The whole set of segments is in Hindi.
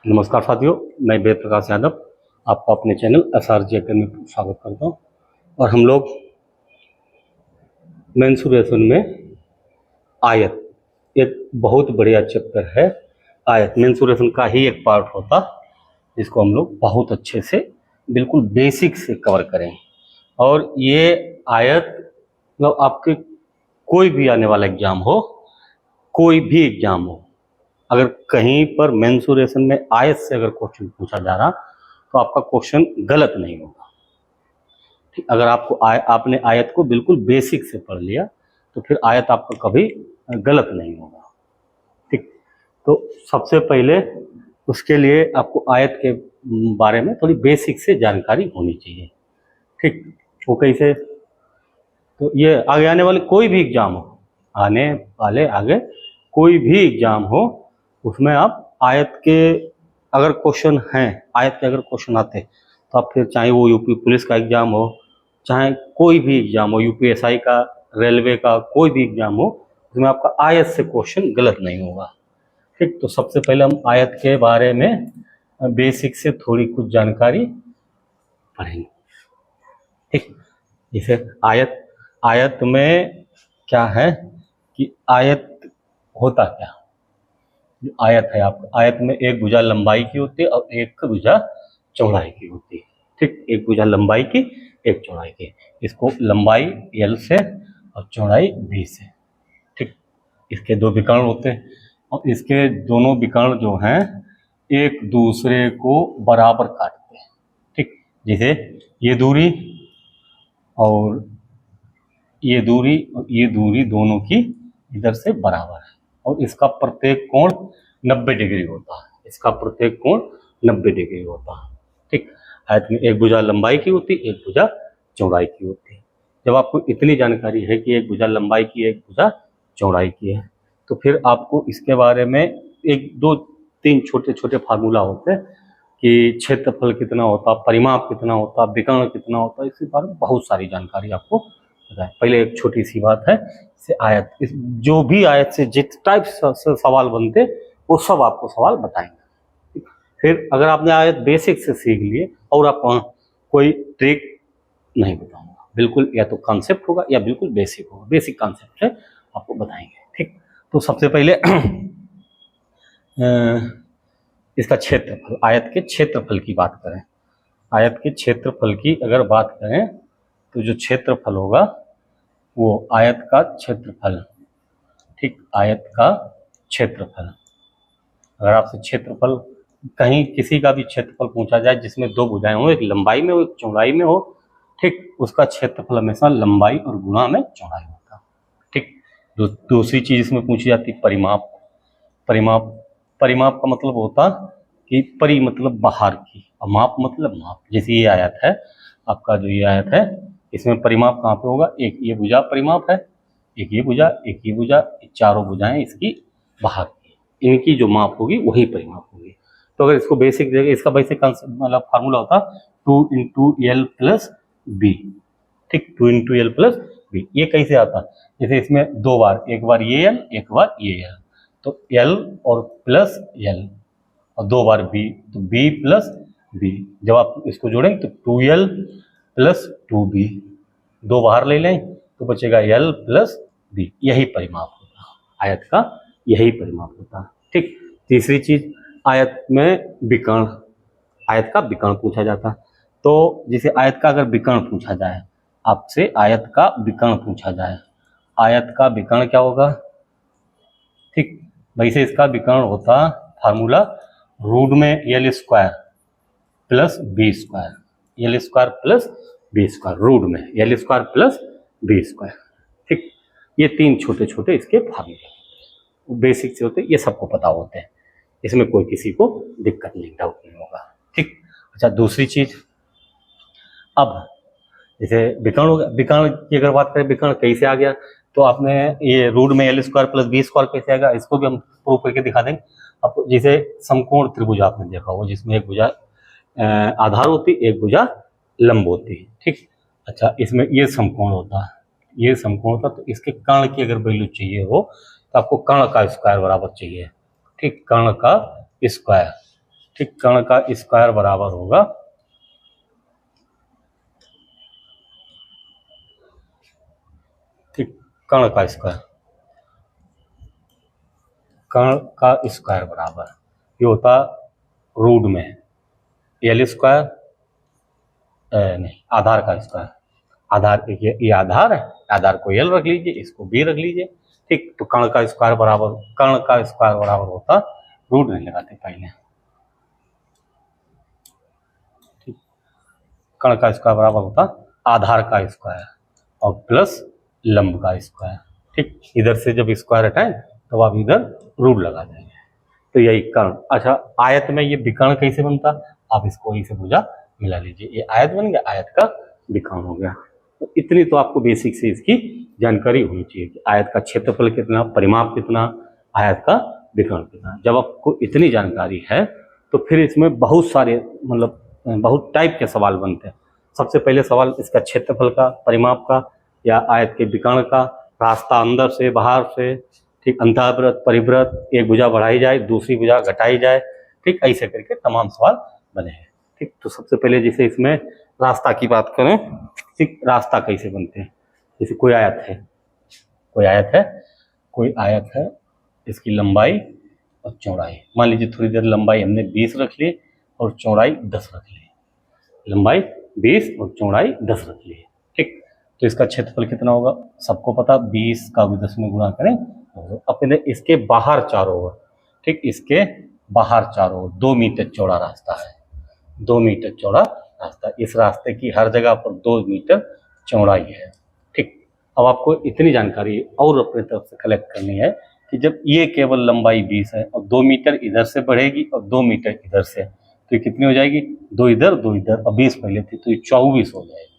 नमस्कार साथियों, मैं वेद प्रकाश यादव आपका अपने चैनल SRG अकेडमी में स्वागत करता हूं। और हम लोग मेंसुरेशन में आयत एक बहुत बढ़िया चैप्टर है। आयत मेंसुरेशन का ही एक पार्ट होता जिसको हम लोग बहुत अच्छे से बिल्कुल बेसिक से कवर करें। और ये आयत मतलब आपके कोई भी आने वाला एग्जाम हो, कोई भी एग्जाम हो, अगर कहीं पर मेंसुरेशन में आयत से अगर क्वेश्चन पूछा जा रहा तो आपका क्वेश्चन गलत नहीं होगा। ठीक, अगर आपने आयत को बिल्कुल बेसिक से पढ़ लिया तो फिर आयत आपका कभी गलत नहीं होगा। ठीक, तो सबसे पहले उसके लिए आपको आयत के बारे में थोड़ी बेसिक से जानकारी होनी चाहिए। ठीक, वो कैसे? तो ये आने वाले कोई भी एग्जाम हो, आने वाले आगे कोई भी एग्जाम हो, उसमें आप आयत के अगर क्वेश्चन हैं, आयत के अगर क्वेश्चन आते तो आप फिर चाहे वो यूपी पुलिस का एग्जाम हो, चाहे कोई भी एग्जाम हो, यूपीएसआई का, रेलवे का, कोई भी एग्जाम हो, उसमें आपका आयत से क्वेश्चन गलत नहीं होगा। ठीक, तो सबसे पहले हम आयत के बारे में बेसिक से थोड़ी कुछ जानकारी पढ़ेंगे। ठीक, जैसे आयत में क्या है कि आयत होता क्या? जो आयत है, आपका आयत में एक भुजा लंबाई की होती है और एक भुजा चौड़ाई की होती है। ठीक, एक भुजा लंबाई की, एक चौड़ाई की। इसको लंबाई L से और चौड़ाई B से। ठीक, इसके दो विकर्ण होते हैं और इसके दोनों विकर्ण जो हैं एक दूसरे को बराबर काटते हैं। ठीक, जैसे ये दूरी और ये दूरी दोनों की इधर से बराबर है और इसका प्रत्येक कोण 90 डिग्री होता है। इसका प्रत्येक कोण 90 डिग्री होता है। ठीक, आयत में एक भुजा लंबाई की होती है, एक भुजा चौड़ाई की होती है। जब आपको इतनी जानकारी है कि एक भुजा लंबाई की, एक भुजा चौड़ाई की है, तो फिर आपको इसके बारे में एक दो तीन छोटे छोटे फार्मूला होते हैं कि क्षेत्रफल कितना होता, परिमाप कितना होता, विकर्ण कितना होता, इसके बारे में बहुत सारी जानकारी आपको बताएं। पहले एक छोटी सी बात है, से आयत, जो भी आयत से जिस टाइप से सवाल बनते वो सब आपको सवाल बताएंगे। फिर अगर आपने आयत बेसिक से सीख लिए और आप कोई ट्रिक नहीं बताऊंगा, बिल्कुल या तो कॉन्सेप्ट होगा या बिल्कुल बेसिक होगा। बेसिक कॉन्सेप्ट है आपको बताएंगे। ठीक, तो सबसे पहले इसका क्षेत्रफल, आयत के क्षेत्रफल की बात करें। आयत के क्षेत्रफल की अगर बात करें तो जो क्षेत्रफल होगा वो आयत का क्षेत्रफल। ठीक, आयत का क्षेत्रफल, अगर आपसे क्षेत्रफल कहीं किसी का भी क्षेत्रफल पूछा जाए जिसमें दो भुजाएं हो, एक लंबाई में हो एक चौड़ाई में हो, ठीक, उसका क्षेत्रफल हमेशा लंबाई और गुणा में चौड़ाई होता है। ठीक, दूसरी चीज इसमें पूछी जाती है परिमाप। परिमाप का मतलब होता कि परि मतलब बाहर की और माप मतलब माप। जैसे ये आयत है आपका, जो ये आयत है इसमें परिमाप कहाँ पे होगा? एक ये भुजा परिमाप है, एक ये भुजा, एक ये भुजा, चारों भुजाएं इसकी बाहर की, इनकी जो माप होगी वही परिमाप होगी। तो अगर इसको बेसिक देखें, इसका बेसिक मतलब फार्मूला होता 2 × L + B। ठीक, 2 × L + B। ये कैसे आता? जैसे इसमें दो बार, एक बार ये L, एक बार ये L, तो L और प्लस L और दो बार B, तो B + B। जब आप इसको जोड़ेंगे तो 2L + 2B, दो बाहर ले लें तो बचेगा L + B। यही परिमाप होता है आयत का, यही परिमाप होता है। ठीक, तीसरी चीज आयत में विकर्ण, आयत का विकर्ण पूछा जाता है। तो जैसे आयत का अगर विकर्ण पूछा जाए आपसे, आयत का विकर्ण पूछा जाए, आयत का विकर्ण क्या होगा? ठीक, वैसे इसका विकर्ण होता फार्मूला रूट में L² + B², L² + B², root में L² + B²। ठीक, ये तीन छोटे छोटे इसके फार्मूले बेसिक से होते हैं, ये सबको पता होते हैं, इसमें कोई किसी को दिक्कत नहीं, डाउट नहीं होगा। ठीक, अच्छा दूसरी चीज, अब जैसे विकर्ण हो गया, विकर्ण की अगर बात करें विकर्ण कैसे आ गया, तो आपने ये रूट में L² + B² कैसे आएगा, इसको भी हम प्रूव करके दिखा देंगे आपको। जैसे समकोण त्रिभुज आपने देखा हो जिसमें एक भुजा आधार होती, एक भुजा लंब होती है। ठीक, अच्छा इसमें ये समकोण होता है, ये समकोण होता, तो इसके कर्ण की अगर वैल्यू चाहिए हो तो आपको कर्ण का स्क्वायर बराबर चाहिए। ठीक, कर्ण का स्क्वायर, ठीक, कर्ण का स्क्वायर बराबर होगा ठीक कर्ण का स्क्वायर, कर्ण का स्क्वायर बराबर ये होता रूट में एल स्क्वायर, नहीं आधार का स्क्वायर, आधार ये आधार है, आधार को एल रख लीजिए, इसको बी रख लीजिए। ठीक, तो कर्ण का स्क्वायर बराबर, कर्ण का स्क्वायर बराबर होता, रूट नहीं लगाते पहले, ठीक, कर्ण का स्क्वायर बराबर होता आधार का स्क्वायर और प्लस लंब का स्क्वायर। ठीक, इधर से जब स्क्वायर हटाएं तो आप इधर रूट लगा देंगे, तो यही कर्ण। अच्छा, आयत में ये विकर्ण कैसे बनता, आप इसको यही से भुजा मिला लीजिए, ये आयत बन गया, आयत का विकर्ण हो गया। तो इतनी तो आपको बेसिक से इसकी जानकारी होनी चाहिए कि आयत का क्षेत्रफल कितना, परिमाप कितना, आयत का विकर्ण कितना। जब आपको इतनी जानकारी है तो फिर इसमें बहुत सारे मतलब बहुत टाइप के सवाल बनते हैं। सबसे पहले सवाल इसका क्षेत्रफल का, परिमाप का या आयत के विकर्ण का, रास्ता अंदर से बाहर से, ठीक, अंतःव्रत परिव्रत, एक भुजा बढ़ाई जाए दूसरी भुजा घटाई जाए, ठीक, ऐसे करके तमाम सवाल बने हैं। ठीक, तो सबसे पहले जैसे इसमें रास्ता की बात करें, ठीक, रास्ता कैसे बनते हैं। जैसे कोई आयत है, कोई आयत है, कोई आयत है, इसकी लंबाई और चौड़ाई, मान लीजिए थोड़ी देर लंबाई हमने 20 रख ली और चौड़ाई 10 रख ली, लंबाई 20 और चौड़ाई 10 रख ली। ठीक, तो इसका क्षेत्रफल कितना होगा, सबको पता, 20 का भी 10 में गुणा करें। अब इसके बाहर चारों ओर, ठीक, इसके बाहर चारों ओर 2 मीटर चौड़ा रास्ता है, 2 मीटर चौड़ा रास्ता, इस रास्ते की हर जगह पर 2 मीटर चौड़ाई है। ठीक, अब आपको इतनी जानकारी और अपने तरफ से कलेक्ट करनी है कि जब ये केवल लंबाई 20 है और 2 मीटर इधर से बढ़ेगी और 2 मीटर इधर से, तो ये कितनी हो जाएगी, 2 इधर 2 इधर, और 20 पहले थी तो ये 24 हो जाएगी।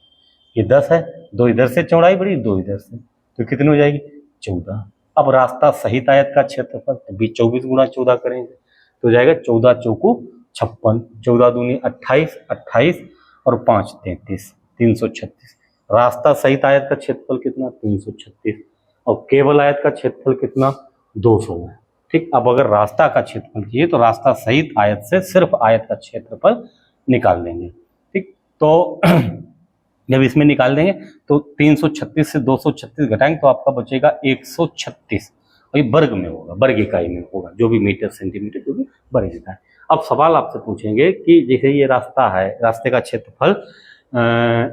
ये 10 है, 2 इधर से चौड़ाई बढ़ी, 2 इधर से, तो कितनी हो जाएगी, 14। अब रास्ता सहित आयत का क्षेत्रफल, तो भी 24 गुणा 14 करेंगे तो हो जाएगा 14 चौकू 56, 14 दूनी 28, 28 और 5 33, 336। रास्ता सहित आयत का क्षेत्रफल कितना, 336, और केवल आयत का क्षेत्रफल कितना, 200 है। ठीक, अब अगर रास्ता का क्षेत्रफल चाहिए तो रास्ता सहित आयत से सिर्फ आयत का क्षेत्रफल निकाल देंगे। ठीक, तो जब इसमें निकाल देंगे तो 336 से 236 घटाएंगे तो आपका बचेगा 136, और ये वर्ग में होगा, वर्ग इकाई में होगा, जो भी मीटर सेंटीमीटर जो भी वर्ग इकाई। अब सवाल आपसे पूछेंगे कि जैसे ये रास्ता है, रास्ते का क्षेत्रफल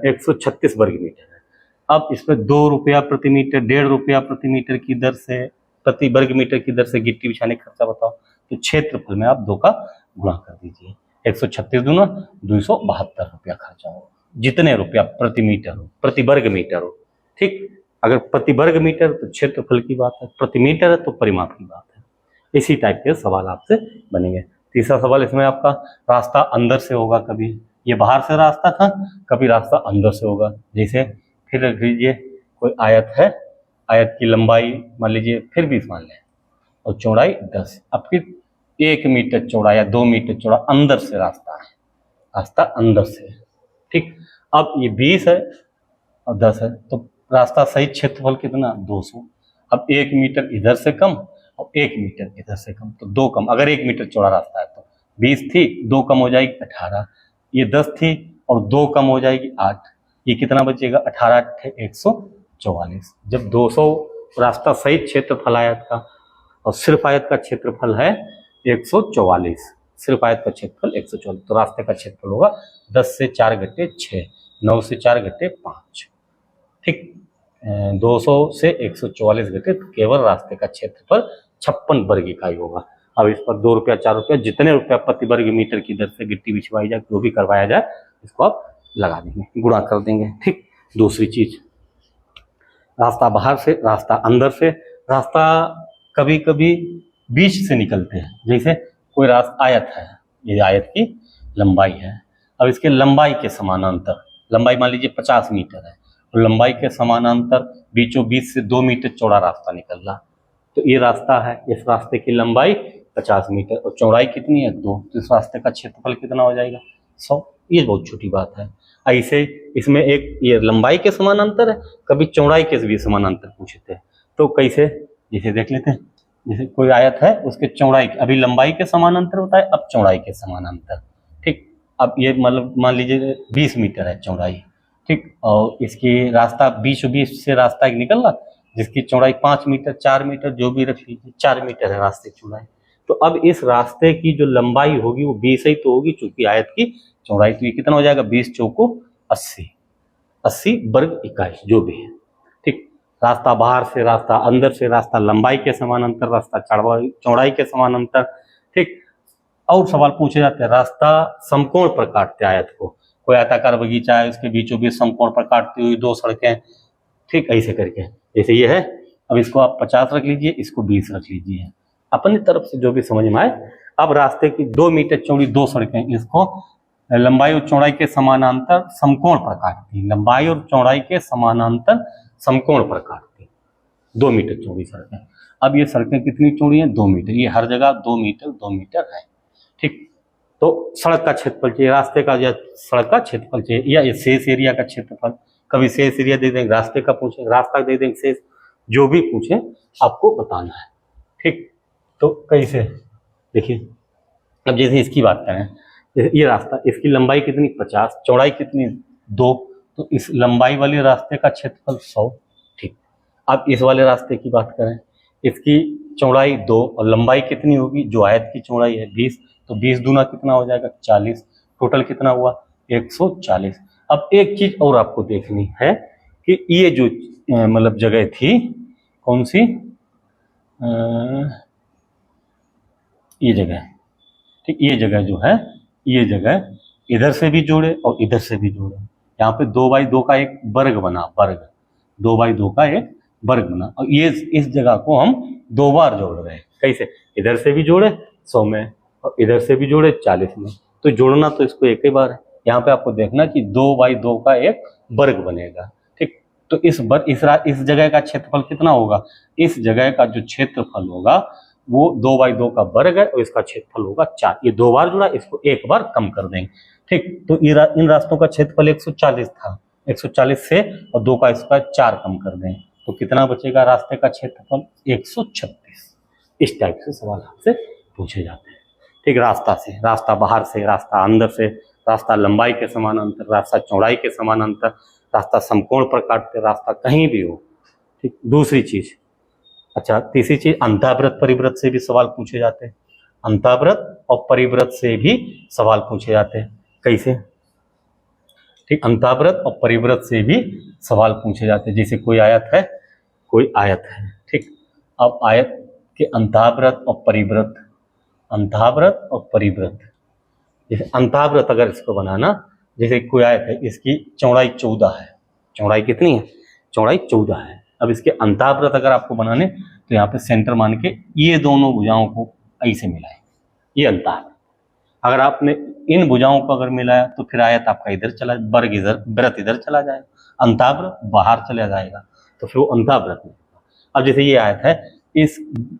136 वर्ग मीटर है, अब इसमें 2 रुपया प्रति मीटर, 1.5 रुपया प्रति मीटर की दर से, प्रति वर्ग मीटर की दर से गिट्टी बिछाने का खर्चा बताओ, तो क्षेत्रफल में आप 2 का गुणा कर दीजिए, 136 दूना 272 रुपया खर्चा हो, जितने रुपया प्रति मीटर हो, प्रति वर्ग मीटर हो। ठीक, अगर प्रति वर्ग मीटर तो क्षेत्रफल की बात है, प्रति मीटर है तो परिमाप की बात है। इसी टाइप के सवाल आपसे बनेंगे। तीसरा सवाल इसमें आपका रास्ता अंदर से होगा, कभी ये बाहर से रास्ता था, कभी रास्ता अंदर से होगा। जैसे फिर रख लीजिए कोई आयत है, आयत की लंबाई मान लीजिए फिर 20 मान लें और चौड़ाई 10, अब फिर 1 मीटर चौड़ा या 2 मीटर चौड़ा अंदर से रास्ता है, रास्ता अंदर से। ठीक, अब ये 20 है और 10 है तो रास्ता सही क्षेत्रफल कितना, 200। अब 1 मीटर इधर से कम और 1 मीटर इधर से कम, तो 2 कम, अगर 1 मीटर चौड़ा रास्ता है तो 20 थी, 2 कम हो जाएगी 18, ये 10 थी और 2 कम हो जाएगी 8, ये कितना बचेगा, 18 144। जब 200 रास्ता सही क्षेत्रफल आयत का और सिर्फ आयत का क्षेत्रफल है 144, सिर्फ आयत का क्षेत्रफल 144, तो रास्ते का क्षेत्रफल होगा 10 से 4 घटे 6, 9 से 4 घटे 5। ठीक, 200 से 144 घटे तो केवल रास्ते का क्षेत्रफल 56 वर्ग इकाई होगा। अब इस पर 2 रुपया 4 रुपया जितने रुपया प्रति वर्ग मीटर की दर से गिट्टी बिछवाई जाए, जो भी करवाया जाए, इसको आप लगा देंगे, गुणा कर देंगे। ठीक, दूसरी चीज, रास्ता बाहर से, रास्ता अंदर से। रास्ता कभी कभी बीच से निकलते हैं, जैसे कोई रास्ता आयत है, ये आयत की लंबाई है, अब इसके लंबाई के समानांतर, लंबाई मान लीजिए 50 मीटर है और लंबाई के समानांतर बीचों बीच से 2 मीटर चौड़ा रास्ता निकल रहा, तो ये रास्ता है, इस रास्ते की लंबाई 50 मीटर और चौड़ाई कितनी है, 2, तो इस रास्ते का क्षेत्रफल कितना हो जाएगा, 100। ये बहुत छोटी बात है। ऐसे इसमें एक ये लंबाई के समानांतर है, कभी चौड़ाई के भी समानांतर पूछते हैं, तो कैसे, जैसे देख लेते हैं, जैसे कोई आयत है उसके चौड़ाई, अभी लंबाई के समानांतर होता है, अब चौड़ाई के समानांतर। ठीक, अब ये मतलब मान लीजिए 20 मीटर है चौड़ाई, ठीक, और इसकी रास्ता 20 से रास्ता एक निकल रहा जिसकी चौड़ाई 5 मीटर 4 मीटर जो भी रख लीजिए, 4 मीटर है रास्ते की चौड़ाई। तो अब इस रास्ते की जो लंबाई होगी वो 20 ही तो होगी, चूंकि आयत की चौड़ाई, तो ये कितना हो जाएगा 20 चौको 80 वर्ग इकाई जो भी है। ठीक, रास्ता बाहर से, रास्ता अंदर से, रास्ता लंबाई के समानांतर, रास्ता चौड़ाई के समानांतर। ठीक, और सवाल पूछे जाते हैं रास्ता समकोण पर काटते आयत को, कोई आयताकार बगीचा है उसके बीचों बीच समकोण पर काटती हुई 2 सड़कें, ठीक, ऐसे करके, जैसे ये है। अब इसको आप 50 रख लीजिए, इसको 20 रख लीजिए, अपनी तरफ से जो भी समझ में आए। अब रास्ते की 2 मीटर चौड़ी 2 सड़कें, इसको लंबाई और चौड़ाई के समानांतर समकोण पर काटती, लंबाई और चौड़ाई के समानांतर समकोण पर काटती 2 मीटर चौड़ी सड़कें। अब ये सड़कें कितनी चौड़ी हैं 2 मीटर, ये हर जगह 2 मीटर 2 मीटर है। ठीक, तो सड़क का क्षेत्रफल चाहिए, रास्ते का या सड़क का क्षेत्रफल चाहिए, या शेष एरिया का क्षेत्रफल। कभी शेष एरिया दे देंगे, रास्ते का पूछें, रास्ता दे देंगे, शेष जो भी पूछें आपको बताना है। ठीक, तो कैसे देखिए, अब जैसे इसकी बात करें, जैसे ये रास्ता, इसकी लंबाई कितनी 50, चौड़ाई कितनी 2, तो इस लंबाई वाले रास्ते का क्षेत्रफल 100। ठीक, अब इस वाले रास्ते की बात करें, इसकी चौड़ाई 2 और लंबाई कितनी होगी, जो आयत की चौड़ाई है 20, तो 20 दूना कितना हो जाएगा 40, टोटल कितना हुआ 140। अब एक चीज और आपको देखनी है कि ये जो मतलब जगह थी कौन सी, ये जगह, ठीक, ये जगह जो है, ये जगह इधर से भी जोड़े और इधर से भी जोड़े, यहाँ पे 2x2 का एक वर्ग बना, वर्ग 2x2 का एक वर्ग बना, और ये इस जगह को हम 2 बार जोड़ रहे हैं। कैसे, इधर से भी जोड़े 100 में और इधर से भी जोड़े 40 में, तो जोड़ना तो इसको एक ही बार है। यहाँ पे आपको देखना कि 2x2 का एक वर्ग बनेगा। ठीक, तो इस जगह का क्षेत्रफल कितना होगा, इस जगह का जो क्षेत्रफल होगा वो 2x2 का वर्ग है और इसका क्षेत्रफल होगा 4। ये 2 बार जुड़ा, इसको एक बार कम कर देंगे। ठीक, तो इन रास्तों का क्षेत्रफल 140 था, 140 से और 2 का स्क्वायर 4 कम कर दें तो कितना बचेगा रास्ते का क्षेत्रफल 136। इस टाइप से सवाल आपसे पूछे जाते हैं। ठीक, रास्ता से, रास्ता बाहर से, रास्ता अंदर से, रास्ता लंबाई के समानांतर, रास्ता चौड़ाई के समानांतर, रास्ता समकोण पर काटते, रास्ता कहीं भी हो। ठीक, दूसरी चीज, अच्छा तीसरी चीज, अंतःव्रत परिव्रत से भी सवाल पूछे जाते हैं। अंतःव्रत और परिव्रत से भी सवाल पूछे जाते हैं। कैसे, ठीक, अंतःव्रत और परिव्रत से भी सवाल पूछे जाते हैं। जैसे कोई आयत है, कोई आयत है, ठीक, अब आयत के अंतःव्रत और परिव्रत, अंतःव्रत और परिव्रत, जैसे अंतःव्रत अगर इसको बनाना, जैसे कोई आयत है, इसकी चौड़ाई 14 है, चौड़ाई कितनी है, चौड़ाई 14 है। अब इसके अंतःव्रत अगर आपको बनाने तो यहाँ पे सेंटर मान के ये दोनों भुजाओं को ऐसे मिलाएं, ये अंतःव्रत। अगर आपने इन भुजाओं को अगर मिलाया तो फिर आयत आपका इधर चला, वर्ग इधर, व्रत इधर चला जाएगा, अंतःव्रत बाहर चला जाएगा, तो फिर वो अंतःव्रत में। अब जैसे ये आयत है, इस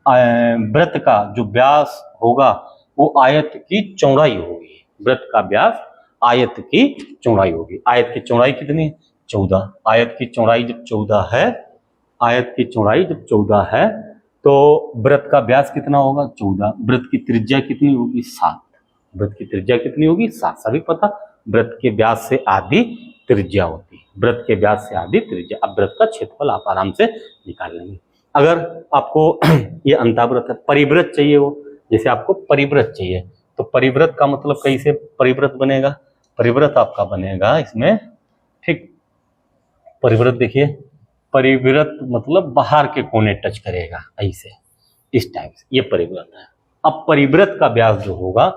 व्रत का जो व्यास होगा वो आयत की चौड़ाई होगी, व्रत का व्यास आयत की चौड़ाई होगी। आयत की चौड़ाई कितनी है 14, आयत की चौड़ाई जब 14 है, आयत की चौड़ाई जब 14 है तो व्रत का व्यास कितना होगा 14, व्रत की त्रिज्या कितनी होगी 7, व्रत की त्रिज्या कितनी होगी 7, सभी पता, व्रत के व्यास से आधी त्रिज्या होती है, व्रत के व्यास से आधी त्रिज्या। अब व्रत का क्षेत्रफल आप आराम से निकाल लेंगे। अगर आपको ये अंतःव्रत है, परिव्रत चाहिए हो, जैसे आपको परिव्रत चाहिए तो परिव्रत का मतलब कैसे परिव्रत बनेगा, परिव्रत आपका बनेगा इसमें, ठीक, परिव्रत देखिए, परिव्रत मतलब बाहर के कोने टच करेगा ऐसे, इस टाइप से, ये परिव्रत है। अब परिव्रत का व्यास जो होगा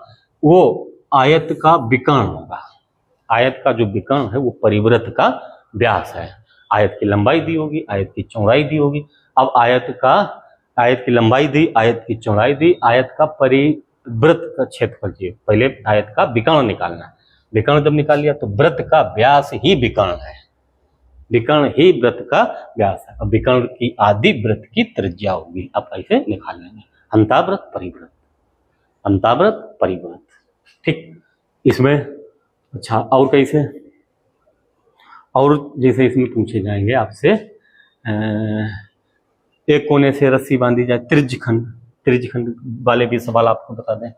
वो आयत का विकर्ण होगा, आयत का जो विकर्ण है वो परिव्रत का व्यास है। आयत की लंबाई दी होगी, आयत की चौड़ाई दी होगी। अब आयत की लंबाई दी, आयत की चौड़ाई दी, आयत का परिव्रत का क्षेत्रफल चाहिए, पहले आयत का विकर्ण निकालना है। विकर्ण जब निकाल लिया तो व्रत का व्यास ही विकर्ण है, विकर्ण ही व्रत का व्यास है। अब विकर्ण की आधी व्रत की त्रिज्या होगी, आप ऐसे निकाल लेंगे, अंतःव्रत परिव्रत, अंतःव्रत परिव्रत। ठीक, इसमें अच्छा और कैसे, और जैसे इसमें पूछे जाएंगे आपसे एक कोने से रस्सी बांधी जाए, त्रिज्यखंड, त्रिज्यखंड वाले भी सवाल आपको बता दें,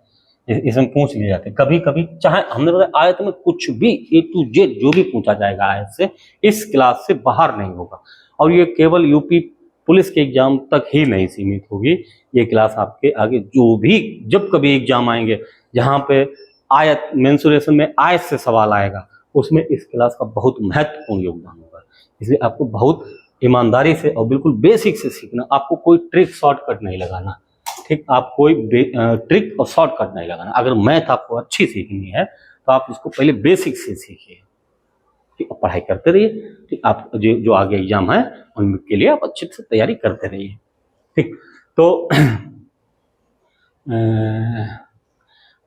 इसमें पूछ लिए जाते हैं कभी कभी। चाहे हमने बताया आयत में कुछ भी A to Z जो भी पूछा जाएगा आयत से, इस क्लास से बाहर नहीं होगा। और ये केवल यूपी पुलिस के एग्जाम तक ही नहीं सीमित होगी, ये क्लास आपके आगे जो भी जब कभी एग्जाम आएंगे जहाँ पे आयत मेंसुरेशन में आयत से सवाल आएगा, उसमें इस क्लास का बहुत महत्वपूर्ण योगदान होगा। इसलिए आपको बहुत ईमानदारी से और बिल्कुल बेसिक से सीखना, आपको कोई ट्रिक शॉर्टकट नहीं लगाना, ठीक, आप कोई ट्रिक और शॉर्टकट नहीं लगाना। अगर मैथ आपको अच्छी सीखनी है तो आप इसको पहले बेसिक से सीखिए, ठीक, पढ़ाई करते रहिए, ठीक, आप जो आगे एग्जाम है उनके लिए आप अच्छे से तैयारी करते रहिए, ठीक। तो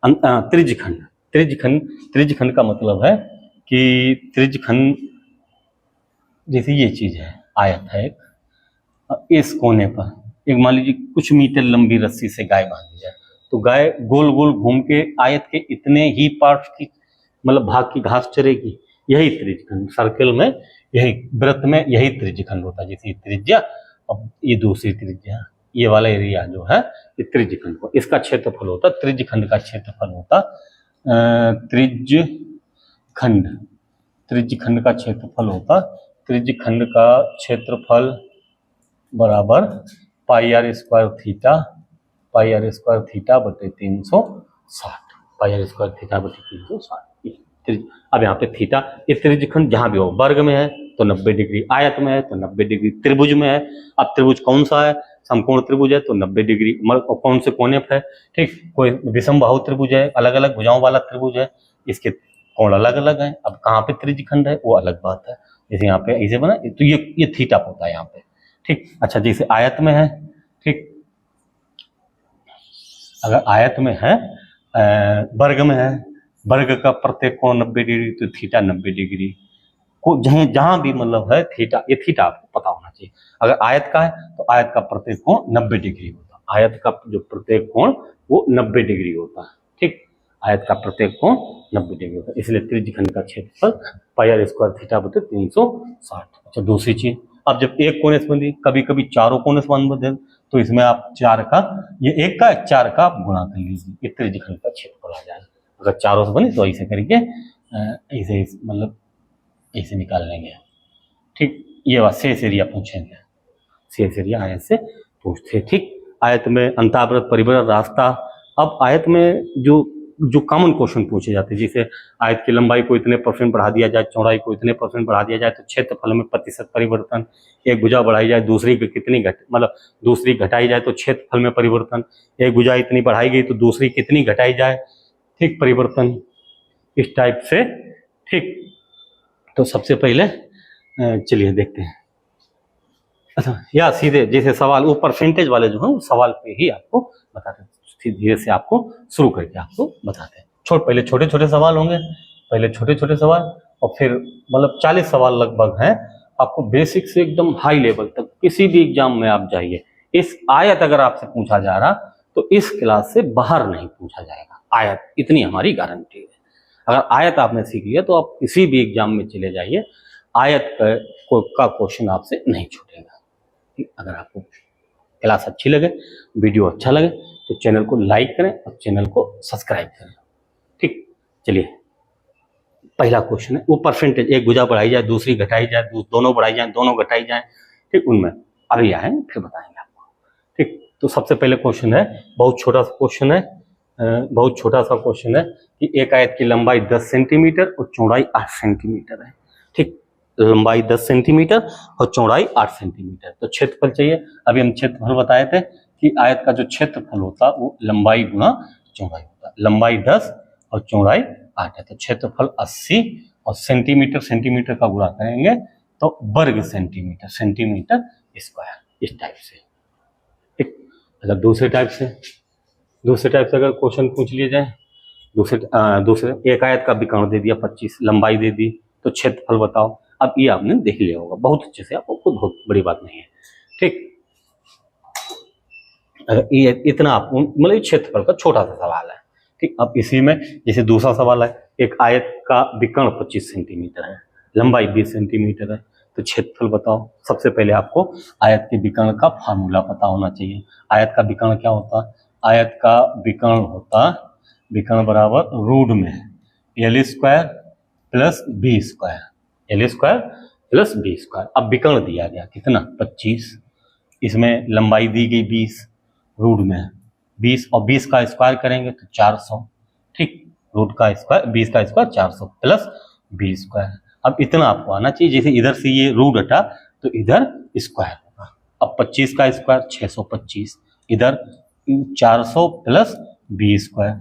त्रिज्यखंड, त्रिज्यखंड का मतलब है कि त्रिज्यखंड जैसे ये चीज है, आयत है इस कोने पर एक मान लीजिए कुछ मीटर लंबी रस्सी से गाय बांधी जाए, तो गाय गोल गोल घूम के आयत के इतने ही पार्ट की मतलब भाग की घास चरेगी, यही त्रिज्यखंड। सर्कल में यही वृत्त में यही त्रिज्यखंड होता है। जैसे त्रिज्या, अब ये दूसरी त्रिज्या, ये वाला एरिया जो है ये त्रिज्यखंड को, इसका क्षेत्रफल होता, त्रिज्यखंड का क्षेत्रफल होता त्रिज्यखंड, त्रिज्यखंड का क्षेत्रफल होता, त्रिज्यखंड का क्षेत्रफल बराबर pi r square theta, pi r square theta बटे 360, पाई आर स्क्वायर थीटा बटे 360। अब यहाँ पे थीटा, ये त्रिज्यखंड जहां भी हो, वर्ग में है तो 90 डिग्री, आयत में है तो 90 डिग्री, त्रिभुज में है, अब त्रिभुज कौन सा है, समकोण त्रिभुज है तो 90 डिग्री, कौन से कोने पर है, ठीक, कोई विषम बाहु त्रिभुज है, अलग अलग भुजाओं वाला त्रिभुज है, इसके कोण अलग अलग है। अब कहाँ पे त्रिज्यखंड है वो अलग बात है, जैसे यहाँ पे ऐसे बना तो ये थीटा होता है यहाँ पे, ठीक। अच्छा, जैसे आयत में है, ठीक, अगर आयत में है वर्ग में है, वर्ग का प्रत्येक कोण 90 डिग्री तो थीटा 90 डिग्री को, जहां भी मतलब है थीटा, ये थीटा आपको पता होना चाहिए। अगर आयत का है तो आयत का प्रत्येक कोण 90 डिग्री होता है, आयत का जो प्रत्येक कोण वो 90 डिग्री होता है, ठीक, आयत का प्रत्येक कोण 90 डिग्री होता है। इसलिए त्रिज्यखंड का क्षेत्रफल पाई आर स्क्वायर थीटा बटे 360। अच्छा, दूसरी चीज, अब जब एक कोने से बंधी, कभी कभी चारों कोने से बंधे, तो इसमें आप चार का, ये एक का 4 का आप गुणा कर लीजिए, ये त्रिज्यखंड का क्षेत्रफल आ जाएगा। अगर चारों से बने तो ऐसे करके ऐसे मतलब ऐसे निकाल लेंगे, ठीक। ये बात शेष एरिया पूछेंगे, शेष एरिया आयत से पूछते, ठीक। आयत में अंतःवृत्त, परिवृत्त, रास्ता। अब आयत में जो कॉमन क्वेश्चन पूछे जाते हैं, जैसे आयत की लंबाई को इतने % बढ़ा दिया जाए, चौड़ाई को इतने % बढ़ा दिया जाए तो क्षेत्रफल में प्रतिशत परिवर्तन, एक भुजा बढ़ाई जाए दूसरी कितनी मतलब दूसरी घटाई जाए तो क्षेत्रफल में परिवर्तन, एक भुजा इतनी बढ़ाई गई तो दूसरी कितनी घटाई जाए, ठीक, परिवर्तन, इस टाइप से, ठीक। तो सबसे पहले चलिए देखते हैं। अच्छा, या सीधे जैसे सवाल वो परसेंटेज वाले जो हैं सवाल पे ही आपको बताते हैं, धीरे से आपको शुरू करके आपको बताते हैं। पहले छोटे छोटे सवाल होंगे, पहले छोटे छोटे सवाल, और फिर मतलब 40 सवाल लगभग हैं। आपको बेसिक से एकदम हाई लेवल तक किसी भी एग्जाम में आप जाइए, इस आयत अगर आपसे पूछा जा रहा तो इस क्लास से बाहर नहीं पूछा जाएगा, आयत, इतनी हमारी गारंटी है। अगर आयत आपने सीख लिया तो आप किसी भी एग्जाम में चले जाइए, आयत का क्वेश्चन आपसे नहीं छूटेगा। अगर आपको क्लास अच्छी लगे, वीडियो अच्छा लगे तो चैनल को लाइक करें और चैनल को सब्सक्राइब करें, ठीक। चलिए, पहला क्वेश्चन है वो परसेंटेज, एक भुजा बढ़ाई जाए दूसरी घटाई जाए, दोनों बढ़ाई जाए दोनों घटाई जाए, ठीक, उनमें अभी आए फिर बताएंगे आपको, ठीक। तो सबसे पहले क्वेश्चन है, बहुत छोटा सा क्वेश्चन है, बहुत छोटा सा क्वेश्चन है कि एक आयत की लंबाई 10 सेंटीमीटर और चौड़ाई 8 सेंटीमीटर है, ठीक, लंबाई 10 सेंटीमीटर और चौड़ाई 8 सेंटीमीटर। तो क्षेत्रफल चाहिए। अभी हम क्षेत्रफल बताए थे कि आयत का जो क्षेत्रफल होता वो लंबाई गुणा चौड़ाई होता, लंबाई 10 और चौड़ाई 8 है, तो क्षेत्रफल 80 और सेंटीमीटर का गुणा करेंगे तो वर्ग सेंटीमीटर, सेंटीमीटर स्क्वायर, इस टाइप से, ठीक। अगर दूसरे टाइप से अगर क्वेश्चन पूछ लिया जाए, दूसरे एक आयत का विकर्ण दे दिया 25, लंबाई दे दी, तो क्षेत्रफल बताओ। अब ये आपने देख लिया होगा बहुत अच्छे से, आपको खुद बहुत बड़ी बात नहीं है, ठीक। अगर ये इतना आपको मतलब क्षेत्रफल का छोटा सा सवाल है, ठीक। अब इसी में जैसे दूसरा सवाल है, एक आयत का विकर्ण 25 सेंटीमीटर है, लंबाई 20 सेंटीमीटर है, तो क्षेत्रफल बताओ। सबसे पहले आपको आयत के विकर्ण का फार्मूला पता होना चाहिए। आयत का विकर्ण क्या होता? आयत का विकर्ण होता, विकर्ण बराबर रूट में L square plus B square, L square plus B square. अब विकर्ण दिया गया कितना? 25, इसमें लंबाई दी गई 20, रूट में 20 और 20 का स्क्वायर करेंगे तो 400, ठीक, रूट का स्क्वायर 20 का स्क्वायर 400 प्लस बी स्क्वायर। अब इतना आपको आना चाहिए, जैसे इधर से ये रूट हटा तो इधर स्क्वायर होगा। अब 25 का स्क्वायर 625, इधर 400 प्लस बी स्क्वायर।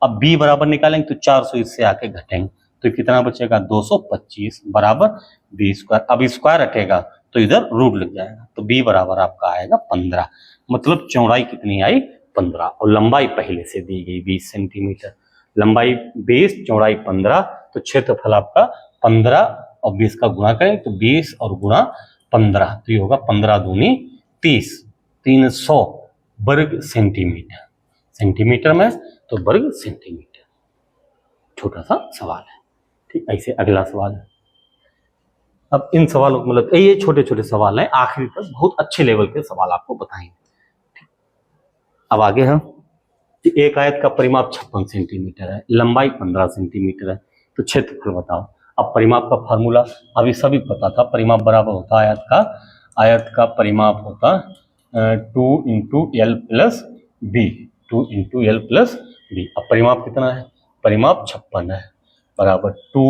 अब बी बराबर निकालेंगे तो 400 इससे आके घटेंगे तो कितना बचेगा? 225 बराबर बी स्क्वायर। अब स्क्वायर हटेगा तो इधर रूट लग जाएगा तो बी बराबर आपका आएगा 15। मतलब चौड़ाई कितनी आई? 15, और लंबाई पहले से दी गई 20 सेंटीमीटर। लंबाई 20, चौड़ाई 15, तो क्षेत्रफल आपका 15 और 20 का गुणा करें तो 20 और गुणा 15 तो ये होगा 15 दूनी 30, 300 वर्ग सेंटीमीटर। सेंटीमीटर में तो वर्ग सेंटीमीटर। छोटा सा सवाल है, ठीक। ऐसे अगला सवाल है। अब इन सवालों को मतलब ये छोटे छोटे सवाल हैं, आखिरी तक बहुत अच्छे लेवल के सवाल आपको बताएंगे। अब आगे हम, एक आयत का परिमाप 56 सेंटीमीटर है, लंबाई 15 सेंटीमीटर है, तो क्षेत्रफल बताओ। अब परिमाप का फार्मूला अभी सभी पता था, परिमाप बराबर होता है आयत का परिमाप होता 2 into L plus B, 2 into L plus B. अब परिमाप कितना है? परिमाप 56 है, बराबर 2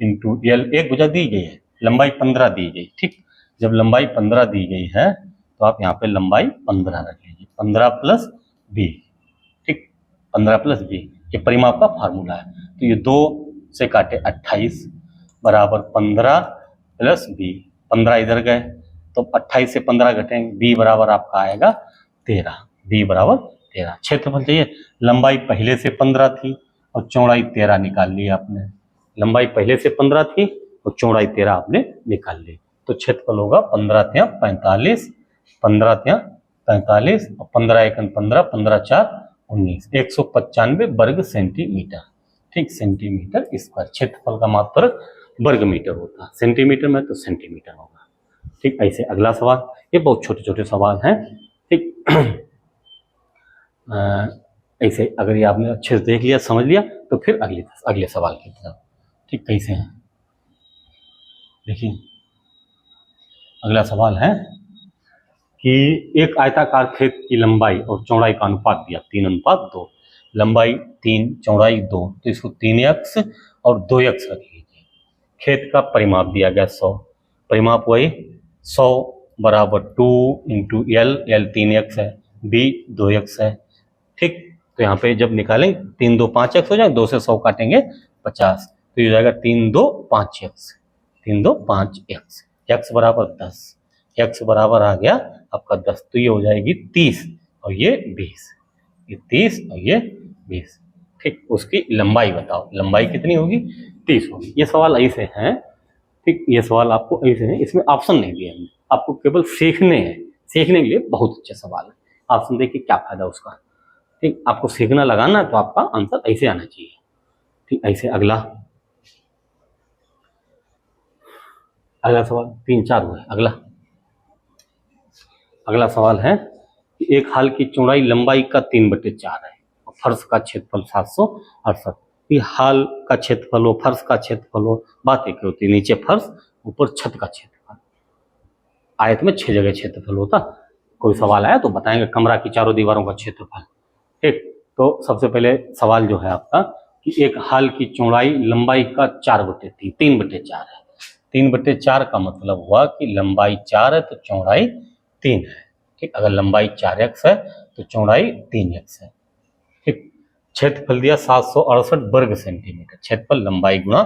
इंटू एल, एक भुजा दी गई है, लंबाई 15 दी गई, ठीक। जब लंबाई 15 दी गई है तो आप यहाँ पे लंबाई 15 रख लीजिए, 15 प्लस बी, ठीक, 15 प्लस बी, ये परिमाप का फार्मूला है। तो ये 2 से काटे 28 बराबर 15 प्लस बी, 15 इधर गए तो 28 से 15 घटेंगे, बी बराबर आपका आएगा 13, बी बराबर 13। क्षेत्रफल चाहिए, लंबाई पहले से 15 थी और चौड़ाई 13 निकाल ली आपने, लंबाई पहले से 15 थी और चौड़ाई 13 आपने निकाल ली, तो क्षेत्रफल होगा 15 × 45, 15 × 45 और 15 × 15, 15 × 4 19, 195 वर्ग सेंटीमीटर, ठीक, सेंटीमीटर स्क्वायर। क्षेत्रफल का मात्रक वर्ग मीटर होता है, सेंटीमीटर में तो सेंटीमीटर होगा, ठीक। ऐसे अगला सवाल, ये बहुत छोटे छोटे सवाल हैं, ठीक। ऐसे अगर ये आपने अच्छे से देख लिया, समझ लिया, तो फिर अगले सवाल की तरफ, ठीक। कैसे हैं देखिए, अगला सवाल है कि एक आयताकार खेत की लंबाई और चौड़ाई का अनुपात दिया 3:2, लंबाई 3 चौड़ाई 2, तो इसको 3x और 2x रख लीजिए। खेत का परिमाप दिया गया 100, परिमाप वही 100 बराबर 2 इंटू एल, एल 3x है, बी 2x है, ठीक। तो यहाँ पे जब निकालेंगे 3 2 5x हो जाएगा, 2 से 100 काटेंगे 50, तो ये हो जाएगा 3 2 5x, 3 2 5x, x बराबर 10, x बराबर आ गया आपका 10, तो ये हो जाएगी 30 और ये 20, ये 30 और ये 20, ठीक। उसकी लंबाई बताओ, लंबाई कितनी होगी? 30 होगी। ये सवाल ऐसे हैं, ठीक, ये सवाल आपको ऐसे हैं, इसमें ऑप्शन नहीं दिए हमने, आपको केवल सीखने हैं, सीखने के लिए बहुत अच्छे सवाल है। ऑप्शन देखिए क्या फायदा उसका, ठीक, आपको सीखना लगाना तो आपका आंसर ऐसे आना चाहिए, ठीक। ऐसे अगला सवाल 3 4 हुए। अगला सवाल है कि एक हाल की चौड़ाई लंबाई का 3/4 है और फर्श का क्षेत्रफल 768। ये हाल का क्षेत्रफल हो, फर्श का क्षेत्रफल हो, बात एक होती है, नीचे फर्श ऊपर छत का क्षेत्रफल। आयत में 6 जगह क्षेत्रफल होता, कोई सवाल आया तो बताएंगे, कमरा की चारों दीवारों का क्षेत्रफल, ठीक। तो सबसे पहले सवाल जो है आपका कि एक हाल की चौड़ाई लंबाई का 4/3, 3/4 है। 3/4 का मतलब हुआ कि लंबाई 4 है तो चौड़ाई 3 है, ठीक। अगर लंबाई 4x है तो चौड़ाई 3x है, ठीक। क्षेत्रफल दिया 768 वर्ग सेंटीमीटर, क्षेत्रफल लंबाई गुणा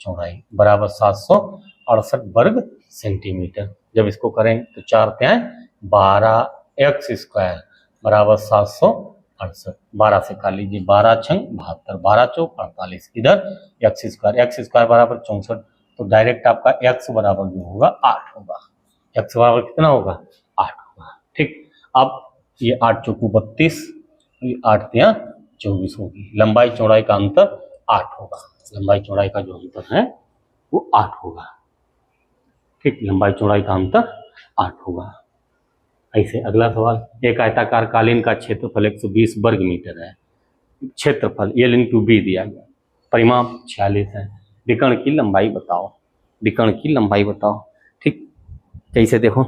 चौड़ाई बराबर 768 वर्ग सेंटीमीटर। जब इसको करें तो 4 × 12x² बराबर 768, 12 से काट लीजिए, 12 × 6 72, 12 × 4 48, इधर x² बराबर 64, तो डायरेक्ट आपका x बराबर जो होगा 8 होगा, x बराबर कितना होगा? 8 होगा, ठीक। अब ये 8 चौकू 32, 8 × 24 होगी, लंबाई चौड़ाई का अंतर 8 होगा, लंबाई चौड़ाई का जो अंतर है वो 8 होगा, ठीक, लंबाई चौड़ाई का अंतर 8 होगा। ऐसे अगला सवाल, एक आयताकार कालीन का क्षेत्रफल 120 वर्ग मीटर है, क्षेत्रफल L इंटू बी दिया गया, परिमाप 46 है, विकर्ण की लंबाई बताओ, विकर्ण की लंबाई बताओ। ठीक, कैसे देखो,